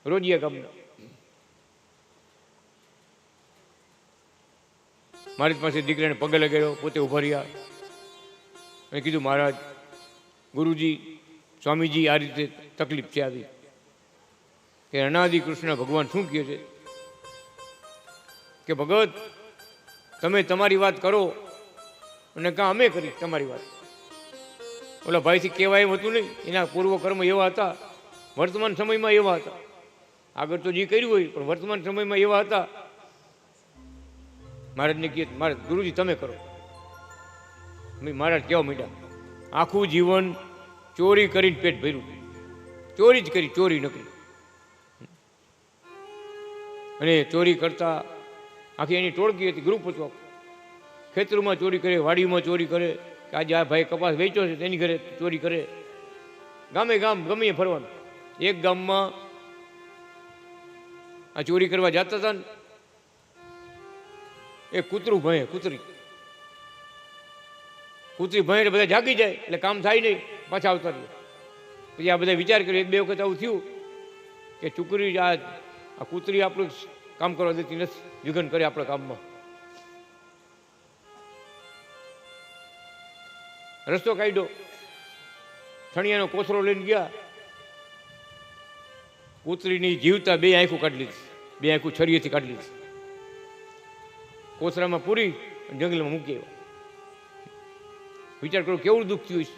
રોજિયા ગામના. મારી પાસે દીકરાને પગે લગાડ્યો, પોતે ઉભા રહ્યા અને કીધું, મહારાજ, ગુરુજી, સ્વામીજી, આ રીતે તકલીફ છે આવી કે અનાદિ કૃષ્ણ ભગવાન શું કહે છે કે ભગત, તમે તમારી વાત કરો અને કાં અમે કરી તમારી વાત. ઓલા ભાઈથી કહેવાય એમ હતું નહીં, એના પૂર્વ કર્મ એવા હતા, વર્તમાન સમયમાં એવા હતા. આગળ તો જે કર્યું હોય, પણ વર્તમાન સમયમાં એવા હતા. મહારાજને કહે, મહારાજ, ગુરુજી તમે કરો. મહારાજ કેવા માંડ્યા, આખું જીવન ચોરી કરીને પેટ ભર્યું, ચોરી જ કરી, ચોરી ન કરી. અને ચોરી કરતા આખી એની ટોળકી હતી, ગ્રુપ હતું. ખેતરમાં ચોરી કરે, વાડીમાં ચોરી કરે, કે આજે આ ભાઈ કપાસ વેચ્યો છે તેની ઘરે ચોરી કરે. ગામે ગામ ગમે ફરવાનું. એક ગામમાં આ ચોરી કરવા જતા હતા ને, એક કૂતરું ભણે, કૂતરી ભણે એટલે બધા જાગી જાય, એટલે કામ થાય નહીં, પાછા આવતા રહે. પછી આ બધા વિચાર કર્યો, એક બે વખત આવું થયું કે છોકરી આ કૂતરી આપણું કામ કરવા દેતી નથી, વિઘન કરે આપણા કામમાં. રસ્તો કાઢ્યો, છણિયાનો કોથળો લઈને ગયા. કૂતરીની જીવતા બે આંખું કાઢી લીધી, બે આંખું છરીએથી કાઢી લીધી, કોથળામાં પૂરી જંગલમાં મૂકી આવ્યા. વિચાર કરો કેવું દુઃખ થયું છે.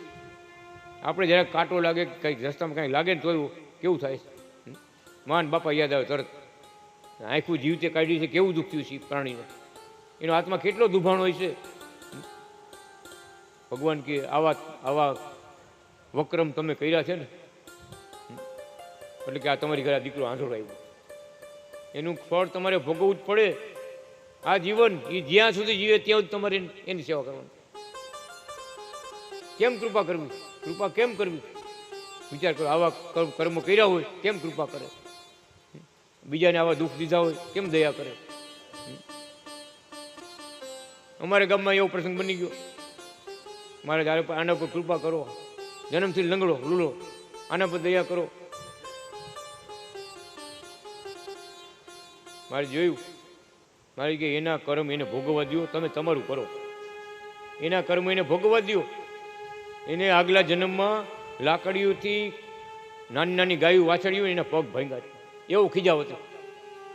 આપણે જરાક કાંટો લાગે, કંઈક રસ્તામાં કાંઈ લાગે ને તો કેવું થાય, માન બાપા યાદ આવે તરત. આંખું જીવતે કાઢી છે, કેવું દુઃખ થયું છે પ્રાણીને. એનો આત્મા કેટલો દુભાણો હોય છે. ભગવાન કે આવા વક્રમ તમે કર્યા છે ને, એટલે કે આ તમારી ઘરે દીકરો આંધળો આવ્યો, એનું ફળ તમારે ભોગવવું જ પડે. આ જીવન એ જ્યાં સુધી જીવે ત્યાં જ તમારે એની સેવા કરવાની. કેમ કૃપા કરવી, કૃપા કેમ કરવી? વિચાર કરો, આવા કર્મ કર્યા હોય કેમ કૃપા કરે? બીજાને આવા દુઃખ દીધા હોય કેમ દયા કરે? અમારા ગામમાં એવો પ્રસંગ બની ગયો, મારે આના પર કૃપા કરો, જન્મથી લંગડો લૂલો, આના પર દયા કરો. મારે જોયું, મારે કે એના કર્મ એને ભોગવવા દો, તમે તમારું કરો. એના કર્મ એને ભોગવવા દો. એને આગલા જન્મમાં લાકડીઓથી નાની નાની ગાયું વાછળ્યું, એના પગ ભાંગ્યા. એવું ખીજાવ હતો,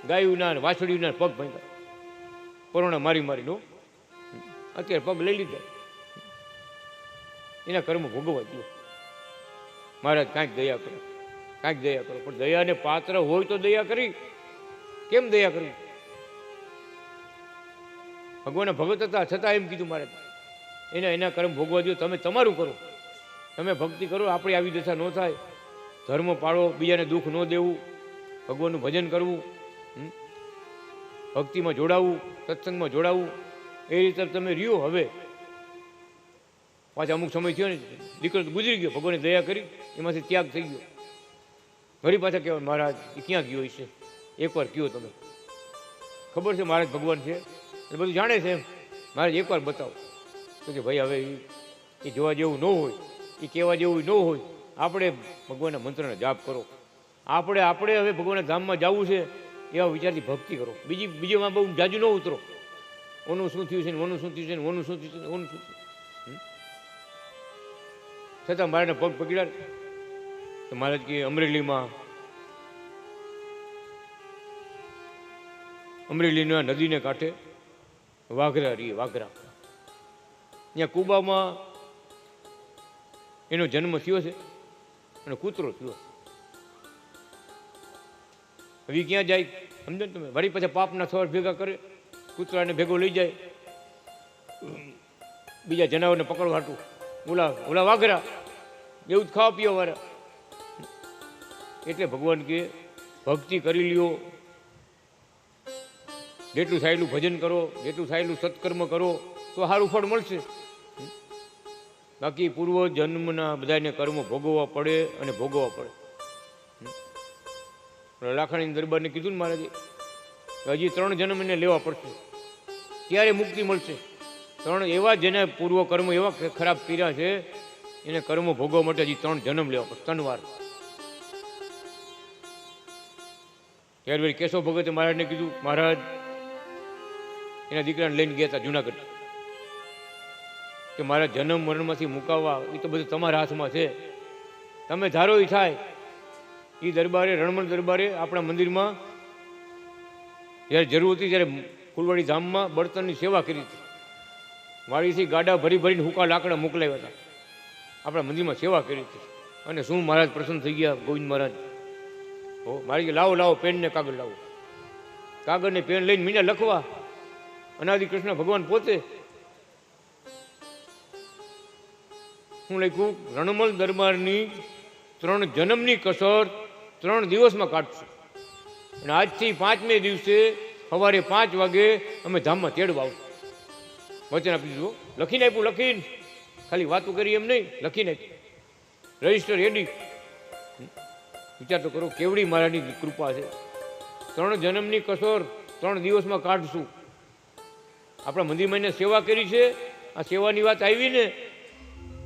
ગાયુંના વાછળ્યુંના પગ ભાંગ્યા, પરોણા મારી મારીનો. અત્યારે પગ લઈ લીધા. એના કર્મ ભોગવવા દો. મહારાજ કાંઈક દયા કરો, કાંઈક દયા કરો. પણ દયાને પાત્ર હોય તો દયા કરી, કેમ દયા કરવી? ભગવાનના ભગત હતા, છતાં એમ કીધું મહારાજ એના કર્મ ભોગવા દો, તમે તમારું કરો, તમે ભક્તિ કરો. આપણે આવી દશા ન થાય. ધર્મ પાળો, બીજાને દુઃખ ન દેવું, ભગવાનનું ભજન કરવું, ભક્તિમાં જોડાવું, સત્સંગમાં જોડાવું. એ રીતે તમે રહ્યો. હવે પાછા અમુક સમય થયો ને, દીકરો તો ગુજરી ગયો, ભગવાને દયા કરી, એમાંથી ત્યાગ થઈ ગયો. ફરી પાછા કહેવાય, મહારાજ એ ક્યાં ગયો છે? એકવાર કયો તમે. ખબર છે મહારાજ ભગવાન છે, એ બધું જાણે છે એમ. મહારાજ એકવાર બતાવો. તો કે ભાઈ હવે એ જોવા જેવું ન હોય, એ કહેવા જેવું ન હોય. આપણે ભગવાનના મંત્રનો જાપ કરો. આપણે હવે ભગવાનના ધામમાં જવું છે એવા વિચારથી ભક્તિ કરો. બીજીમાં બહુ જાજુ ન ઉતરો. ઓનું શું થયું છે ને, ઓનું શું થયું છે ને, ઓનું શું થયું છે, ઓનું શું થયું. છતાં મારાને પગ પકડ્યા તો મહારાજ કે અમરેલીના નદીને કાંઠે વાઘરા રહીએ, વાઘરા. ત્યાં કુબામાં એનો જન્મ થયો છે અને કૂતરો થયો. હવે ક્યાં જાય સમજો ને તમે? વળી પાછા પાપના સવાર ભેગા કરે, કૂતરાને ભેગો લઈ જાય બીજા જનાવરને પકડવા હાટું. ઓલા વાઘરા એવું જ ખાવા પીવા વાળા. એટલે ભગવાન કે ભક્તિ કરી લ્યો, જેટલું સાયેલું ભજન કરો, જેટલું સાયેલું સત્કર્મ કરો તો સારું ફળ મળશે. બાકી પૂર્વ જન્મના બધાને કર્મો ભોગવવા પડે અને ભોગવવા પડે. લાખાણી દરબારને કીધું ને મહારાજે, હજી 3 જન્મ એને લેવા પડશે, ત્યારે મુક્તિ મળશે. 3 એવા જેને પૂર્વ કર્મો એવા ખરાબ કર્યા છે, એને કર્મો ભોગવવા માટે હજી 3 જન્મ લેવા પડશે, 3 વાર. ત્યારે વળી કેશવ ભગતે મહારાજને કીધું, મહારાજ એના દીકરાને લઈને ગયા હતા જુનાગઢ, કે મારા જન્મ મરણમાંથી મુકાવવા એ તો બધું તમારા હાથમાં છે, તમે ધારો એ થાય. એ દરબારે, રણમણ દરબારે આપણા મંદિરમાં જ્યારે જરૂર હતી ત્યારે ફૂલવાડી ધામમાં બળતણની સેવા કરી હતી. વાડીથી ગાડા ભરી ભરીને હુકા લાકડા મોકલાવ્યા હતા, આપણા મંદિરમાં સેવા કરી હતી. અને શું મહારાજ પ્રસન્ન થઈ ગયા, ગોવિંદ મહારાજ. હો મારી લાવો લાવો પેન ને કાગળ લાવો. કાગળ ને પેન લઈને મીંડા લખવા. અનાદિ કૃષ્ણ ભગવાન પોતે હું લખ્યું, રણમલ દરબારની 3 જન્મની કસર 3 દિવસમાં કાઢશું. અને આજથી 5મે દિવસે સવારે 5 વાગે અમે ધામમાં તેડવા આવશું. વચન આપી દીધું, લખીને આપ્યું, લખીને, ખાલી વાતું કરી એમ નહીં, લખીને આપ્યું, રજીસ્ટર રેડી. વિચાર તો કરો કેવડી મહારાજની કૃપા છે. 3 જન્મની કસર 3 દિવસમાં કાઢશું. આપણા મંદિરમાં એને સેવા કરી છે. આ સેવાની વાત આવી ને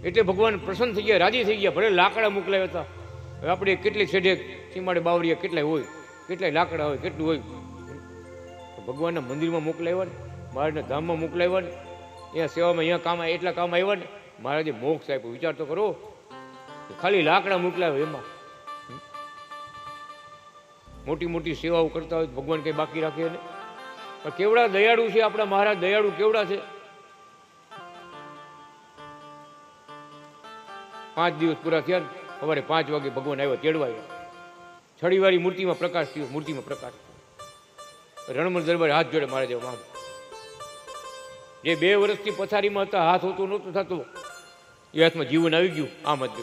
એટલે ભગવાન પ્રસન્ન થઈ ગયા, રાજી થઈ ગયા. ભલે લાકડા મોકલાવ્યા હતા, હવે આપણે કેટલી છેડે સીમાડે બાવરિયા કેટલાય હોય, કેટલાય લાકડા હોય, કેટલું હોય, ભગવાનના મંદિરમાં મોકલાવ્યા ને, મહારાજના ધામમાં મોકલાવ્યા ને, અહીંયા સેવામાં અહીંયા કામ એટલા કામ આવ્યા ને, મહારાજે મોક્ષ આપ્યો. વિચાર તો કરો, ખાલી લાકડા મોકલાવ્યા એમાં. મોટી મોટી સેવાઓ કરતા હોય ભગવાન કંઈ બાકી રાખે ને. પણ કેવડા દયાળુ છે આપણા મહારાજ, દયાળુ કેવડા છે. 5 દિવસ પૂરા થયા, સવારે 5 વાગે ભગવાન આવ્યા, તેડવા આવ્યા. છડીવાળી મૂર્તિમાં પ્રકાશ થયો, મૂર્તિમાં પ્રકાશ. રણમલ દરબારે હાથ જોડે મહારાજ માંગ. જે 2 વર્ષથી પથારીમાં હતા, હાથ હોતો નહોતો થતો, એ હાથમાં જીવન આવી ગયું. આમ જ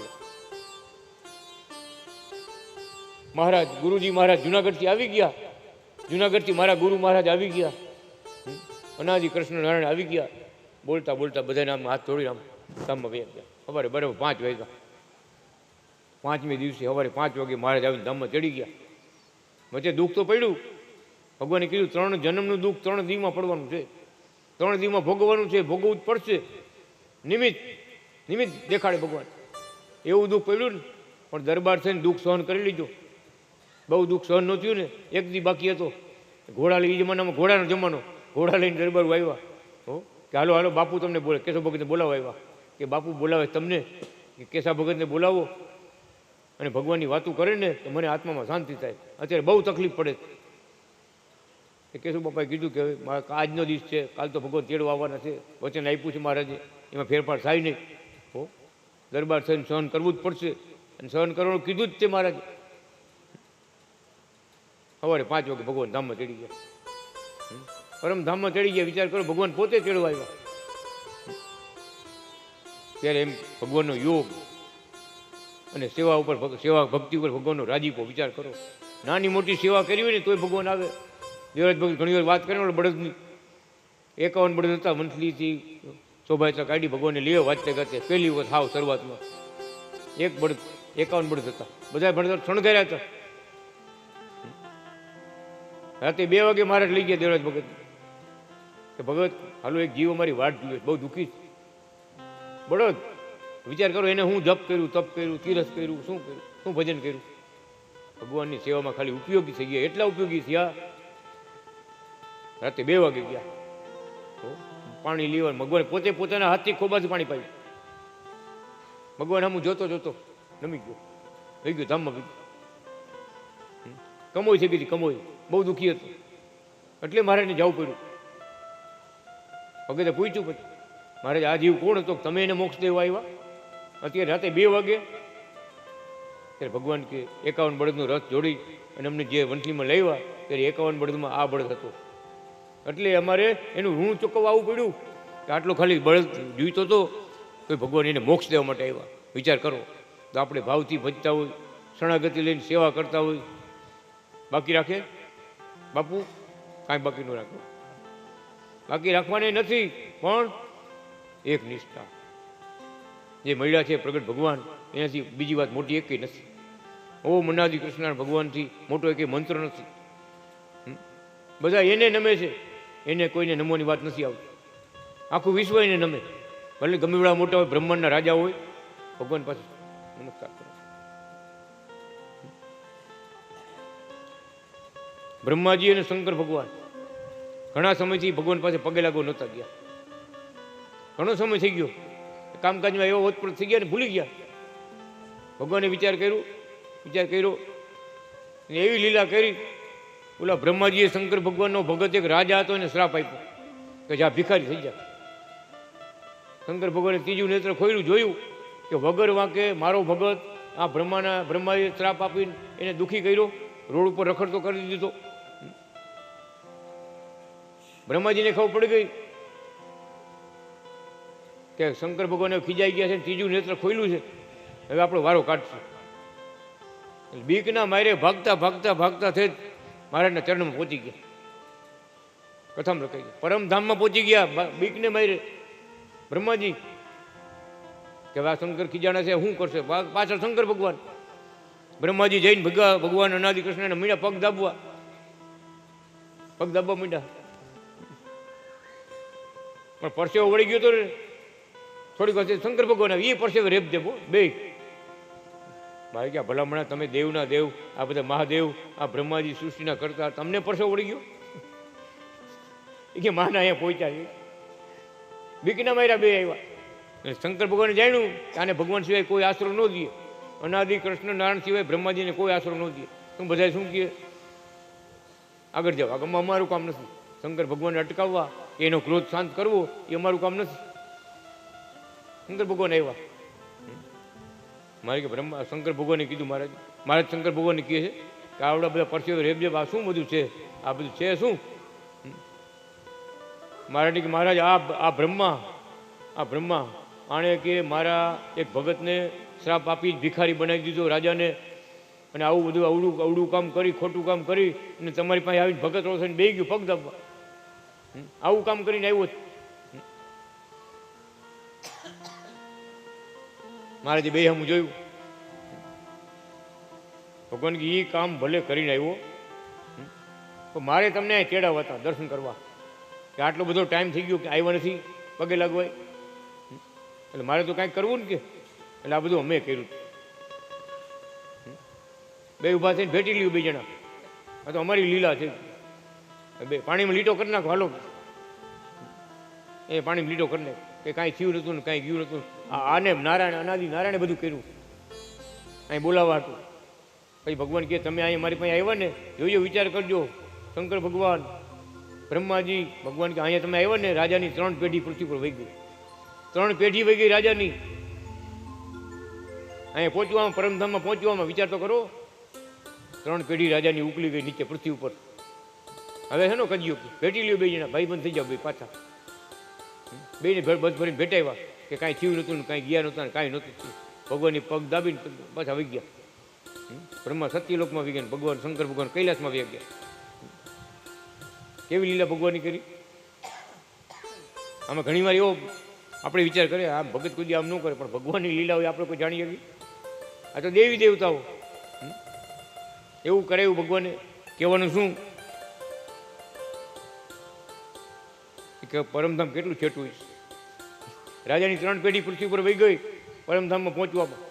મહારાજ, ગુરુજી મહારાજ જુનાગઢથી આવી ગયા. જુનાગઢથી મારા ગુરુ મહારાજ આવી ગયા. અનાદિ કૃષ્ણ નારાયણ આવી ગયા. બોલતા બોલતા બધાને આમ હાથ જોડીને આમ ધામમાં વહી ગયા. સવારે બરાબર 5 વાગ્યા. 5મે દિવસે સવારે 5 વાગે મહારાજ આવીને ધામમાં ચડી ગયા. વચ્ચે દુઃખ તો પડ્યું. ભગવાને કીધું 3 જન્મનું દુઃખ 3 દીમાં પડવાનું છે, 3 દીમાં ભોગવવાનું છે, ભોગવવું જ પડશે. નિમિત્ત દેખાડે ભગવાન. એવું દુઃખ પડ્યું ને, પણ દરબાર થઈને દુઃખ સહન કરી લીધો. બહુ દુઃખ સહન ન થયું ને, 1 દી બાકી હતો. ઘોડા લઈ, એ જમાનામાં ઘોડાનો જમાનો, ઘોડા લઈને દરબાર આવ્યા. હો કે હાલો હાલો બાપુ તમને બોલે, કેશવ ભગતને બોલાવવા આવ્યા. કે બાપુ બોલાવે તમને, કે કેશવ ભગતને બોલાવો અને ભગવાનની વાતું કરે ને તો મને આત્મામાં શાંતિ થાય. અત્યારે બહુ તકલીફ પડે. કેશવ બાપાએ કીધું કે આજનો દિવસ છે, કાલ તો ભગવાન તેડવા આવવાના છે, વચન આપ્યું છે મહારાજે, એમાં ફેરફાર થાય નહીં. હો દરબાર થઈને સહન કરવું જ પડશે, અને સહન કરવાનું કીધું જ છે મહારાજે. સવારે 5 વાગે ભગવાન ધામમાં ચડી ગયા. પરમધામમાં ચડી ગયા. વિચાર કરો, ભગવાન પોતે તેડવા આવ્યા. ત્યારે એમ ભગવાનનો યોગ અને સેવા ઉપર, સેવા ભક્તિ ઉપર ભગવાનનો રાજીપો. વિચાર કરો, નાની મોટી સેવા કરી હોય ને તોય ભગવાન આવે. દેવરાજ ભગત ઘણી વાર વાત કરે બળદની, 51 બળદ હતા. મંથલીથી શોભાયાત્રા કાઢી ભગવાનને લઈ વાંચતે કરતે. પહેલી વખત હાવ શરૂઆતમાં 1 બળદ, 51 બળદ હતા. બધા બળદ શણગાર્યા હતા. રાતે 2 વાગે મહારાજ લઈ ગયા દેવરાજ ભગત કે ભગત હાલો, એક જીવ અમારી વાટ જુએ, બહુ દુઃખી છે. બળદ, વિચાર કરો, એને હું જપ કર્યું, તપ કર્યું, તીરસ કર્યું, શું કર્યું, શું ભજન કર્યું. ભગવાનની સેવામાં ખાલી ઉપયોગી થઈ ગયા. એટલા ઉપયોગી થયા, રાતે 2 વાગે ગયા. પાણી લેવા ભગવાન પોતે પોતાના હાથથી ખોબાથી પાણી પાયું. ભગવાન આમ જોતો જોતો નમી ગયો, થઈ ગયો ધામમાં. કમોઈ થઈ ગઈ હતી, કમોઈ. બહુ દુઃખી હતું, એટલે મહારાજને જવું પડ્યું. ભગતે પૂછ્યું પછી, મહારાજ આ જીવ કોણ હતો, તમે એને મોક્ષ દેવા આવ્યા? અત્યારે રાતે 2 વાગે. ત્યારે ભગવાન કે 51 બળદનો રથ જોડી અને અમને જે વંથલીમાં લાવ્યા ત્યારે 51 બળદમાં આ બળદ હતો. એટલે અમારે એનું ઋણ ચૂકવવા આવવું પડ્યું કે આટલો ખાલી બળદ જોઈતો હતો તો ભગવાન એને મોક્ષ દેવા માટે આવ્યા. વિચાર કરો, તો આપણે ભાવથી ભજતા હોય, શરણાગતિ લઈને સેવા કરતા હોય, બાકી રાખે બાપુ? કાંઈ બાકી ન રાખો. બાકી રાખવાની નથી, પણ એક નિષ્ઠા. જે મળ્યા છે પ્રગટ ભગવાન, એનાથી બીજી વાત મોટી એકેય નથી. ઓમ અનાદિ કૃષ્ણ ભગવાનથી મોટો એકેય મંત્ર નથી. બધા એને નમે છે, એને કોઈને નમવાની વાત નથી આવતી. આખું વિશ્વ એને નમે, ભલે ગમે એવડા મોટા હોય, બ્રહ્માંડના રાજા હોય, ભગવાન પાસે નમસ્કાર કરે. બ્રહ્માજી અને શંકર ભગવાન ઘણા સમયથી ભગવાન પાસે પગે લાગો નહોતા ગયા. ઘણો સમય થઈ ગયો, કામકાજમાં એવો ઓતપ્રોત થઈ ગયા ને ભૂલી ગયા. ભગવાને વિચાર કર્યો અને એવી લીલા કરી. ઓલા બ્રહ્માજીએ શંકર ભગવાનનો ભગત એક રાજા હતો એને શ્રાપ આપ્યો કે જ્યાં ભિખારી થઈ જાય. શંકર ભગવાને ત્રીજું નેત્ર ખોલ્યું, જોયું કે વગર વાંકે મારો ભગત આ બ્રહ્માએ શ્રાપ આપીને એને દુઃખી કર્યો, રોડ ઉપર રખડતો કરી દીધો. બ્રહ્માજીને ખબર પડી ગઈ કે શંકર ભગવાને ખીજાઈ ગયા છે, ત્રીજું નેત્ર ખોલ્યું છે, હવે આપણો વારો કાઢશે. બીકના મારે ભાગતા થઈ મહારાજના ચરણમાં પહોંચી ગયા. કથામાં લખાઈ ગયા, પરમધામમાં પહોંચી ગયા બીકને મારે બ્રહ્માજી કે આ શંકર ખીજાણા છે, શું કરશે? પાછળ શંકર ભગવાન. બ્રહ્માજી જઈને ભગવાન અનાદિ કૃષ્ણને મીંડા પગ દાબવા મીંડા, પણ પરસેવો વળી ગયો તો થોડીક વાર શંકર ભગવાન આવી, એ પરસેવે રેપ દેવો બે ભાઈ ક્યાં ભલામણા, તમે દેવના દેવ, આ બધા મહાદેવ, આ બ્રહ્માજી સૃષ્ટિના કરતા, તમને પરસેવો વળી ગયો? એ કે માના અહીંયા પહોંચ્યા, બીકના માર્યા બે આવ્યા. શંકર ભગવાને જાણ્યું કે આને ભગવાન સિવાય કોઈ આશરો ન દે, અનાદિ કૃષ્ણ નારાયણ સિવાય બ્રહ્માજીને કોઈ આશરો ન દે. તું બધા શું કહે? આગળ જાઓ, આગળમાં અમારું કામ નથી. શંકર ભગવાનને અટકાવવા, એનો ક્રોધ શાંત કરવો એ અમારું કામ નથી. શંકર ભગવાન આવ્યા, મારે કે શંકર ભગવાને કીધું, મહારાજ શંકર ભગવાનને કહે છે કે આવડા બધા પરસેવો રેબજેબ આ શું બધું છે, આ બધું છે શું? મહારાજ કે મહારાજ આ બ્રહ્મા આણે કે મારા એક ભગતને શ્રાપ આપી ભિખારી બનાવી દીધો રાજાને, અને આવું બધું અવડું કામ કરી, ખોટું કામ કરી અને તમારી પાસે આવીને ભગત રો થઈને બે ગયું પગ દાબવા. આવું કામ કરીને આવ્યો. મહારાજે બે હમું જોયું, ભગવાન કે એ કામ ભલે કરીને આવ્યો, પણ મારે તમને અહીં તેડાવવા હતા દર્શન કરવા, કે આટલો બધો ટાઈમ થઈ ગયો કે આવ્યા નથી પગે લાગવાય, એટલે મારે તો કાંઈક કરવું ને કે, એટલે આ બધું અમે કર્યું. બે ઊભા થઈને ભેટી લ્યું બે જણા, આ તો અમારી લીલા છે. બે પાણીમાં લીટો કરી નાખો, હાલો એ પાણીમાં લીટો કરી નાખ, કે કાંઈ થયું નહોતું ને કાંઈ ગયું નહોતું. આને નારાયણે બધું કર્યું, અહીં બોલાવવા હતું. પછી ભગવાન કહે તમે અહીંયા મારી પાસે આવ્યા ને, જોજો વિચાર કરજો. શંકર ભગવાન, બ્રહ્માજી, ભગવાન કે અહીંયા તમે આવ્યા ને, રાજાની 3 પેઢી પૃથ્વી પર વહી ગઈ, 3 પેઢી વહી ગઈ રાજાની. અહીંયા પહોંચવામાં, પરમધામમાં પહોંચવામાં વિચાર તો કરો. 3 પેઢી રાજાની ઉકલી ગઈ નીચે પૃથ્વી ઉપર. હવે હેનો કજ્યો ભેટી લ્યો બે જણા, ભાઈ બંધ થઈ જાવ બે પાછા. બેને બસ ભરીને ભેટાવ્યા કે કાંઈ થયું નહોતું ને કાંઈ ગયા નહોતા ને કાંઈ નહોતું. ભગવાનની પગ દાબીને પાછા વહી ગયા. બ્રહ્મા સત્યલોકમાં વહી ગયા, ભગવાન શંકર ભગવાન કૈલાસમાં વહી ગયા. કેવી લીલા ભગવાનની કરી. આમાં ઘણી વાર એવો આપણે વિચાર કરીએ, આમ ભગત કોઈ આમ ન કરે, પણ ભગવાનની લીલા હોય આપણે કોઈ જાણીએ એવી. આ તો દેવી દેવતાઓ એવું કરે, એવું ભગવાને કહેવાનું શું કે પરમધામ કેટલું છેટું હોય. રાજાની 3 પેઢી પૃથ્વી પર વહી ગઈ પરમધામમાં પહોંચવામાં.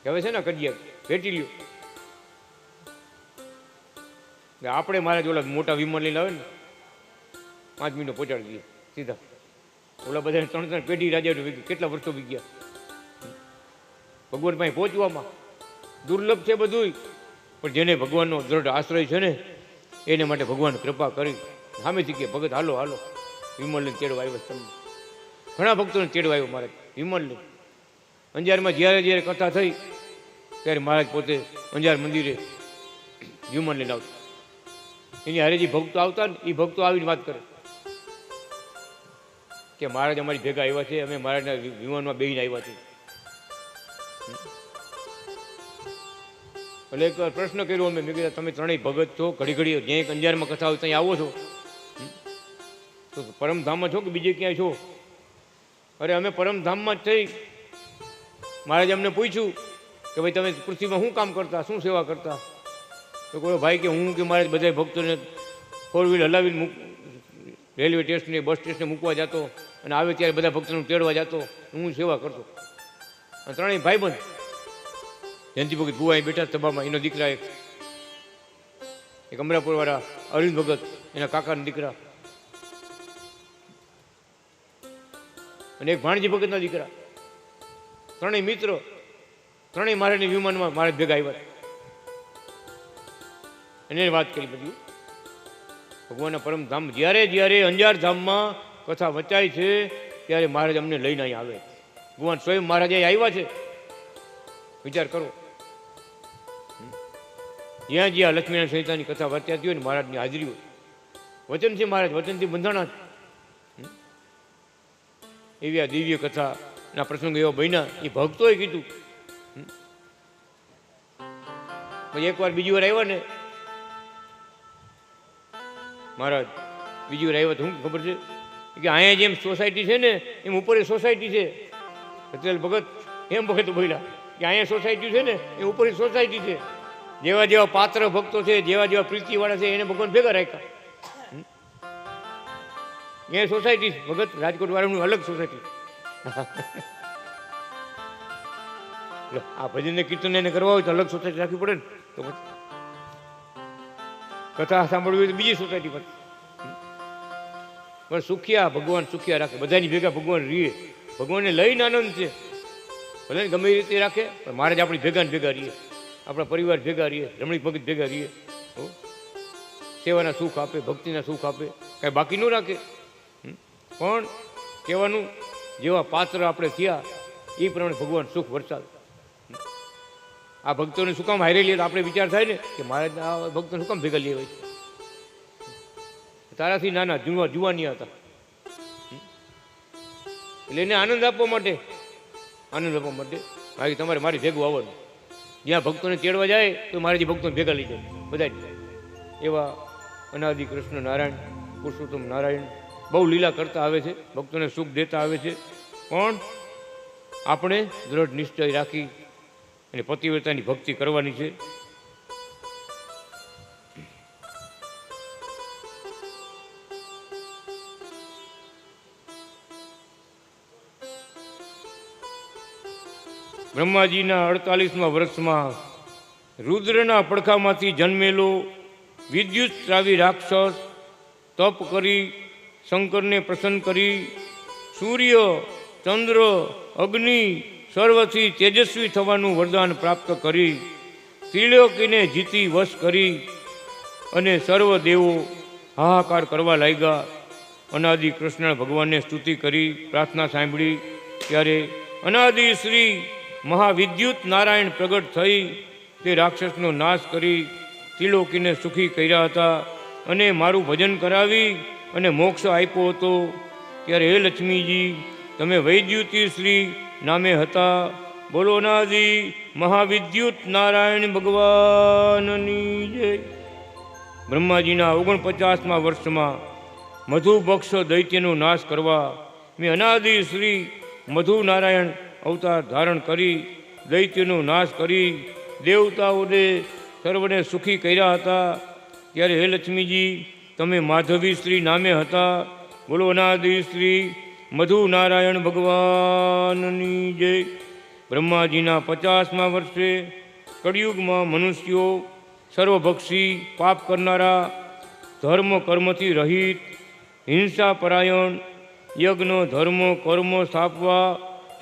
હવે છે ને કજિયા ભેટી લ્યો. આપણે મારા ઓલા મોટા વિમાન લઈને આવે ને 5 મિનિટો પહોંચાડી દઈએ સીધા. ઓલા બધાને 3 પેઢી રાજાને વહી ગઈ, કેટલા વર્ષો વી ગયા. ભગવાન પાસે પહોંચવામાં દુર્લભ છે બધું, પણ જેને ભગવાનનો દ્રઢ આશ્રય છે ને એને માટે ભગવાન કૃપા કરી સામેથી કે ભગત હાલો હાલો વિમલ લઈને તેડવા આવ્યો. તમને ઘણા ભક્તોને તેડવા આવ્યો મહારાજ વિમલ લઈને. અંજારમાં જ્યારે કથા થઈ ત્યારે મહારાજ પોતે અંજાર મંદિરે વિમલ લઈને આવતા. એની હારે જે ભક્તો આવતા ને એ ભક્તો આવીને વાત કરે કે મહારાજ અમારી ભેગા આવ્યા છે, અમે મહારાજના વિમાનમાં બેહીને આવ્યા છીએ. એટલે એક પ્રશ્ન કર્યો અમે, મેં કીધા તમે 3 ભગત છો, ઘડી ઘડી જ્યાં અંજારમાં કથા હોય ત્યાં આવો છો, તો પરમધામમાં છો કે બીજે ક્યાંય છો? અરે અમે પરમધામમાં જ થઈ, મહારાજે અમને પૂછ્યું કે ભાઈ તમે પૃથ્વીમાં શું કામ કરતા, શું સેવા કરતા? તો કોઈ ભાઈ કે હું કે મારે બધા ભક્તોને ફોર વ્હીલ હલાવીને રેલવે સ્ટેશને બસ સ્ટેશને મૂકવા જતો અને આવે ત્યારે બધા ભક્તોને તેડવા જતો, હું સેવા કરતો. અને ત્રણેય ભાઈબંધ જયંતિ ભગત ભુવા અહીં બેઠા સભામાં, એનો દીકરા એક અમરાપુરવાળા અરવિંદ ભગત એના કાકાના દીકરા, અને એક ભાણજી ભગતના દીકરા, ત્રણેય મિત્રો, ત્રણેય મારાની વિમાનમાં મારે ભેગા આવ્યા. એને વાત કરી બધી ભગવાનના પરમધામ. જ્યારે જ્યારે અંજાર ધામમાં કથા વચાય છે ત્યારે મહારાજ અમને લઈને અહીં આવે. ભગવાન સ્વયં મહારાજ આવ્યા છે. વિચાર કરો, જ્યાં જ્યાં લક્ષ્મીનારાયણ સંહિતાની કથા વચાતી હોય ને મહારાજની હાજરી હોય. વચન છે મહારાજ, વચનથી બંધાણા છે. એવી આ દિવ્ય કથાના પ્રસંગ એવા બન્યા, એ ભક્તોએ કીધું. પછી એકવાર બીજી વાર આવ્યા ને મહારાજ, બીજી વાર આવ્યા તો શું ખબર છે કે અહીંયા જેમ સોસાયટી છે ને એમ ઉપર સોસાયટી છે. સત્યલાલ ભગત એમ ભગત બોલ્યા કે અહીંયા સોસાયટી છે ને એ ઉપર સોસાયટી છે. જેવા જેવા પાત્ર ભક્તો છે, જેવા જેવા પ્રીતિવાળા છે એને ભગવાન ભેગા રાખ્યા. એ સોસાયટી ભગત રાજકોટ વાળાનું અલગ સોસાયટી. આ ભજનને કીર્તન એને કરવા હોય તો અલગ સોસાયટી રાખવી પડે ને. તો કથા સાંભળવી હોય તો બીજી સોસાયટી પર. પણ સુખિયા ભગવાન સુખિયા રાખે, બધાની ભેગા ભગવાન રીએ. ભગવાનને લઈને આનંદ છે, ભલે ગમે એ રીતે રાખે પણ મારે જ આપણી ભેગા ને ભેગા રહીએ, આપણા પરિવાર ભેગા રહીએ, રમણી ભગત ભેગા રહીએ. સેવાના સુખ આપે, ભક્તિના સુખ આપે, કાંઈ બાકી ન રાખે. પણ કહેવાનું જેવા પાત્ર આપણે થયા એ પ્રમાણે ભગવાન સુખ વરસાદ. આ ભક્તોને શું કામ હારી લે તો આપણે વિચાર થાય ને કે મારે આ ભક્તોને શું કામ ભેગા લેવાય? તારાથી નાના જુવાની હતા એટલે એને આનંદ આપવા માટે બાકી તમારે મારી ભેગું આવવાનું. જ્યાં ભક્તોને તેડવા જાય તો મારે જે ભક્તોને ભેગા લઈ જાય બધા. એવા અનાદિ કૃષ્ણ નારાયણ પુરુષોત્તમ નારાયણ બહુ લીલા કરતા આવે છે, ભક્તોને સુખ દેતા આવે છે. પણ આપણે દ્રઢ નિશ્ચય રાખી અને પતિવ્રતાની ભક્તિ કરવાની છે. બ્રહ્માજીના 48મા વર્ષમાં રુદ્રના પડખામાંથી જન્મેલો વિદ્યુત સ્રાવી રાક્ષસ તપ કરી શંકરને પ્રસન્ન કરી સૂર્ય ચંદ્ર અગ્નિ સર્વથી તેજસ્વી થવાનું વરદાન પ્રાપ્ત કરી ત્રિલોકીને જીતી વશ કરી અને સર્વ દેવો હાહાકાર કરવા લાગ્યા. અનાદિ કૃષ્ણ ભગવાનને સ્તુતિ કરી પ્રાર્થના સાંભળી ત્યારે અનાદિ શ્રી મહાવિદ્યુત નારાયણ પ્રગટ થઈ તે રાક્ષસનો નાશ કરી ત્રિલોકીને સુખી કર્યા હતા અને મારું ભજન કરાવી અને મોક્ષ આપ્યો હતો. ત્યારે હે લક્ષ્મીજી, તમે વૈદ્યુતિ શ્રી નામે હતા. બોલો અનાદિ મહાવિદ્યુત નારાયણ ભગવાનની જય. બ્રહ્માજીના 49મા વર્ષમાં મધુભક્ષ દૈત્યનો નાશ કરવા મેં અનાદિ શ્રી મધુ નારાયણ અવતાર ધારણ કરી દૈત્યનો નાશ કરી દેવતાઓને સર્વને સુખી કર્યા હતા. ત્યારે હે લક્ષ્મીજી, તમે માધવી શ્રી નામે હતા. બોલો અનાદિ શ્રી મધુ નારાયણ ભગવાનની જય. બ્રહ્માજીના 50મા વર્ષે કળિયુગમાં મનુષ્યો સર્વભક્ષી પાપ કરનારા, ધર્મ કર્મથી રહિત, હિંસા પરાયણ, યજ્ઞ ધર્મ કર્મ સ્થાપવા,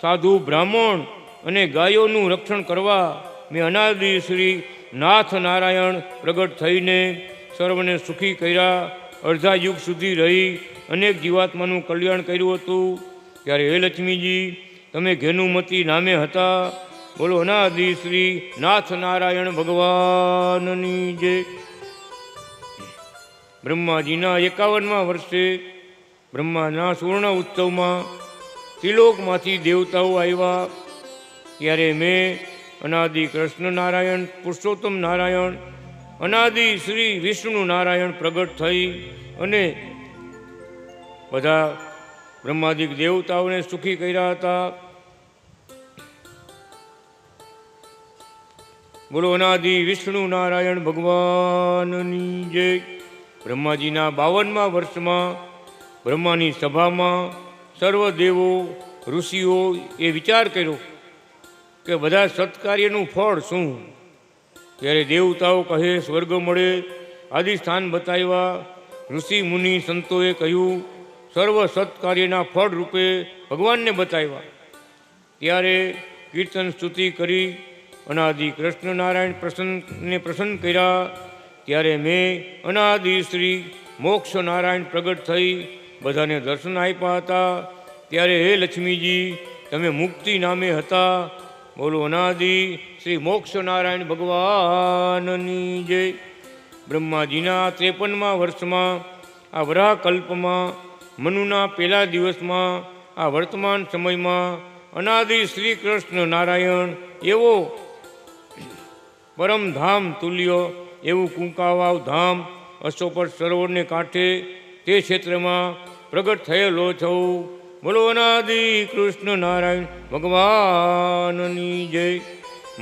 સાધુ બ્રાહ્મણ અને ગાયોનું રક્ષણ કરવા મેં અનાદિ શ્રી નાથ નારાયણ પ્રગટ થઈને સર્વને સુખી કર્યા. અડધા યુગ સુધી રહી અનેક જીવાત્માનું કલ્યાણ કર્યું હતું. ત્યારે હે લક્ષ્મીજી, તમે ઘેનુમતી નામે હતા. બોલો અનાદિ શ્રી નાથ નારાયણ ભગવાનની જય. બ્રહ્માજીના 51મા વર્ષે બ્રહ્માના સુવર્ણ ઉત્સવમાં ત્રિલોકમાંથી દેવતાઓ આવ્યા. ત્યારે મેં અનાદિ કૃષ્ણ નારાયણ પુરુષોત્તમ નારાયણ અનાદિ શ્રી વિષ્ણુ નારાયણ પ્રગટ થઈ અને બધા બ્રહ્માદિક દેવતાઓને સુખી કર્યા હતા. બોલો અનાદિ વિષ્ણુ નારાયણ ભગવાનની જય. બ્રહ્માજીના 52મા વર્ષમાં બ્રહ્માની સભામાં સર્વ દેવો ઋષિઓ એ વિચાર કર્યો કે બધા સત્કાર્યનું ફળ શું. ત્યારે દેવતાઓ કહે સ્વર્ગ મળે, આદિ સ્થાન બતાવ્યા. ઋષિ મુનિ સંતોએ કહ્યું સર્વ સત્કાર્યના ફળ રૂપે ભગવાનને બતાવ્યા. ત્યારે કીર્તન સ્તુતિ કરી અનાદિ કૃષ્ણ નારાયણ પ્રસન્ન કર્યા. ત્યારે મેં અનાદિ શ્રી મોક્ષ નારાયણ પ્રગટ થઈ બધાને દર્શન આપ્યા હતા. ત્યારે હે લક્ષ્મીજી તમે મુક્તિ નામે હતા. બોલો અનાદિ શ્રી મોક્ષ નારાયણ ભગવાનની જય. બ્રહ્માજીના 53મા વર્ષમાં આ વરાહ કલ્પમાં મનુના પહેલા દિવસમાં આ વર્તમાન સમયમાં અનાદિ શ્રી કૃષ્ણ નારાયણ એવો પરમધામ તુલ્ય એવું કુંકાવાવ ધામ અશોપર સરોવરને કાંઠે તે ક્ષેત્રમાં પ્રગટ થયેલો છું. બોલો અનાદિ કૃષ્ણ નારાયણ ભગવાનની જય.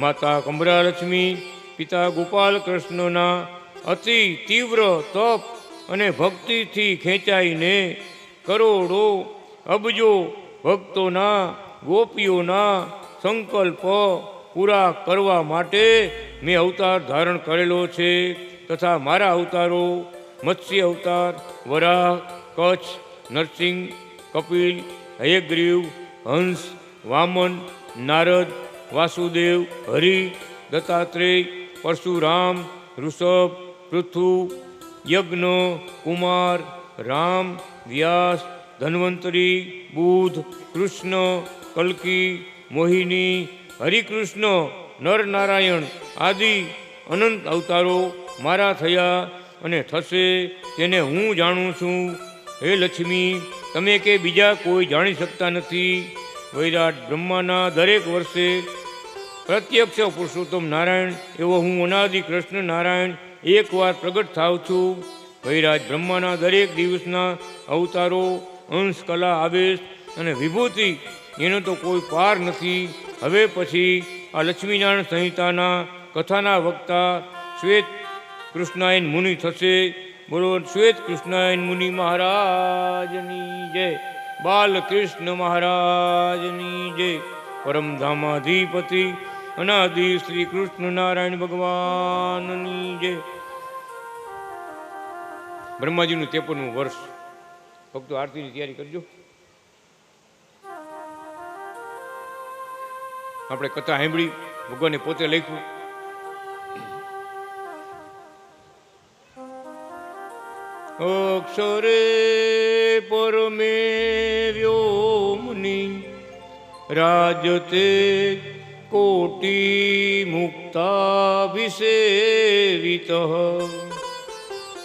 માતા કમરાલક્ષ્મી પિતા ગોપાલ કૃષ્ણના અતિ તીવ્ર તપ અને ભક્તિથી ખેંચાઈને કરોડો અબજો ભક્તોના ગોપીઓના સંકલ્પ પૂરા કરવા માટે મેં અવતાર ધારણ કરેલો છે. તથા મારા અવતારો મત્સ્ય અવતાર, વરાહ, કચ્છ, નરસિંહ, કપિલ, હયગ્રીવ, હંસ, વામન, નારદ, વાસુદેવ, હરિ, દત્તાત્રેય, પરશુરામ, ઋષભ, પૃથુ, યજ્ઞ, કુમાર, રામ, વ્યાસ, ધન્વંતરી, બુધ, કૃષ્ણ, કલ્કી, મોહિની, હરિકૃષ્ણ, નરનારાયણ આદિ અનંત અવતારો મારા થયા અને થશે તેને હું જાણું છું. હે લક્ષ્મી તમે કે બીજા કોઈ જાણી શકતા નથી. વૈરાટ બ્રહ્માના દરેક વર્ષે પ્રત્યક્ષ પુરુષોત્તમ નારાયણ એવો હું અનાદિ કૃષ્ણ નારાયણ એકવાર પ્રગટ થાઉં છું. વૈરાજ બ્રહ્માના દરેક દિવસના અવતારો અંશ, કલા, આવેશ અને વિભૂતિ એનો તો કોઈ પાર નથી. હવે પછી આ લક્ષ્મીનારાયણ સંહિતાના કથાના વક્તા શ્વેત કૃષ્ણાયન મુનિ થશે. બોલો શ્વેત કૃષ્ણાયન મુનિ મહારાજની જય. બાલકૃષ્ણ મહારાજની જય. પરમધામાધિપતિ અનાદિ શ્રી કૃષ્ણ નારાયણ ભગવાનની જય. બ્રહ્માજીનું 53મું વર્ષ. ભક્તો આરતીની તૈયારી કરજો. આપણે કથા સાંભળી, ભગવાને પોતે લખ્યું. અક્ષરે પરમે વ્યોમની રાજતે કોટી મુક્તાભિષેવિતઃ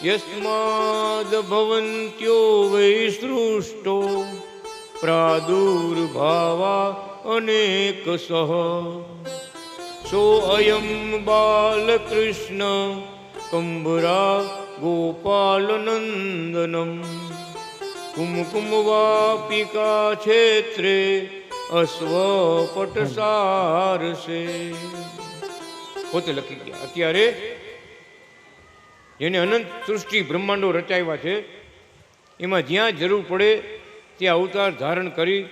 યસ્માદ ભવન્ત્યો વૈ સૃષ્ટો પ્રાદુર્ભાવા અનેકસઃ સો અયમ બાલકૃષ્ણ કંબરા ગોપાલનંદનમ કુમકુમવાપિકા ક્ષેત્રે અશ્વપટસારસે. પોતે લખી ગયા. અત્યારે જેને અનંત સૃષ્ટિ બ્રહ્માંડો રચાવ્યા છે એમાં જ્યાં જરૂર પડે ત્યાં અવતાર ધારણ કરી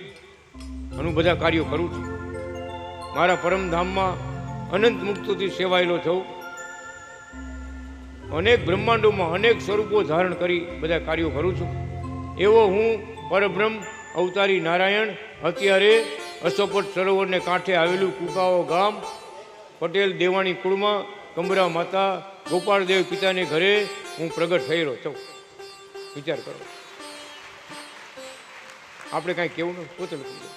હું બધા કાર્યો કરું છું. મારા પરમધામમાં અનંત મુક્તોથી સેવાયેલો છું. અનેક બ્રહ્માંડોમાં અનેક સ્વરૂપો ધારણ કરી બધા કાર્યો કરું છું. એવો હું પરબ્રહ્મ અવતારી નારાયણ અત્યારે અશોપટ સરોવરને કાંઠે આવેલું કુકાઓ ગામ પટેલ દેવાણી કુળમાં કંબરા માતા ગોપાળદેવ પિતાને ઘરે હું પ્રગટ થયેલો છું. વિચાર કરો. આપણે કાંઈ કેવું નથી, પોતે લખી દો.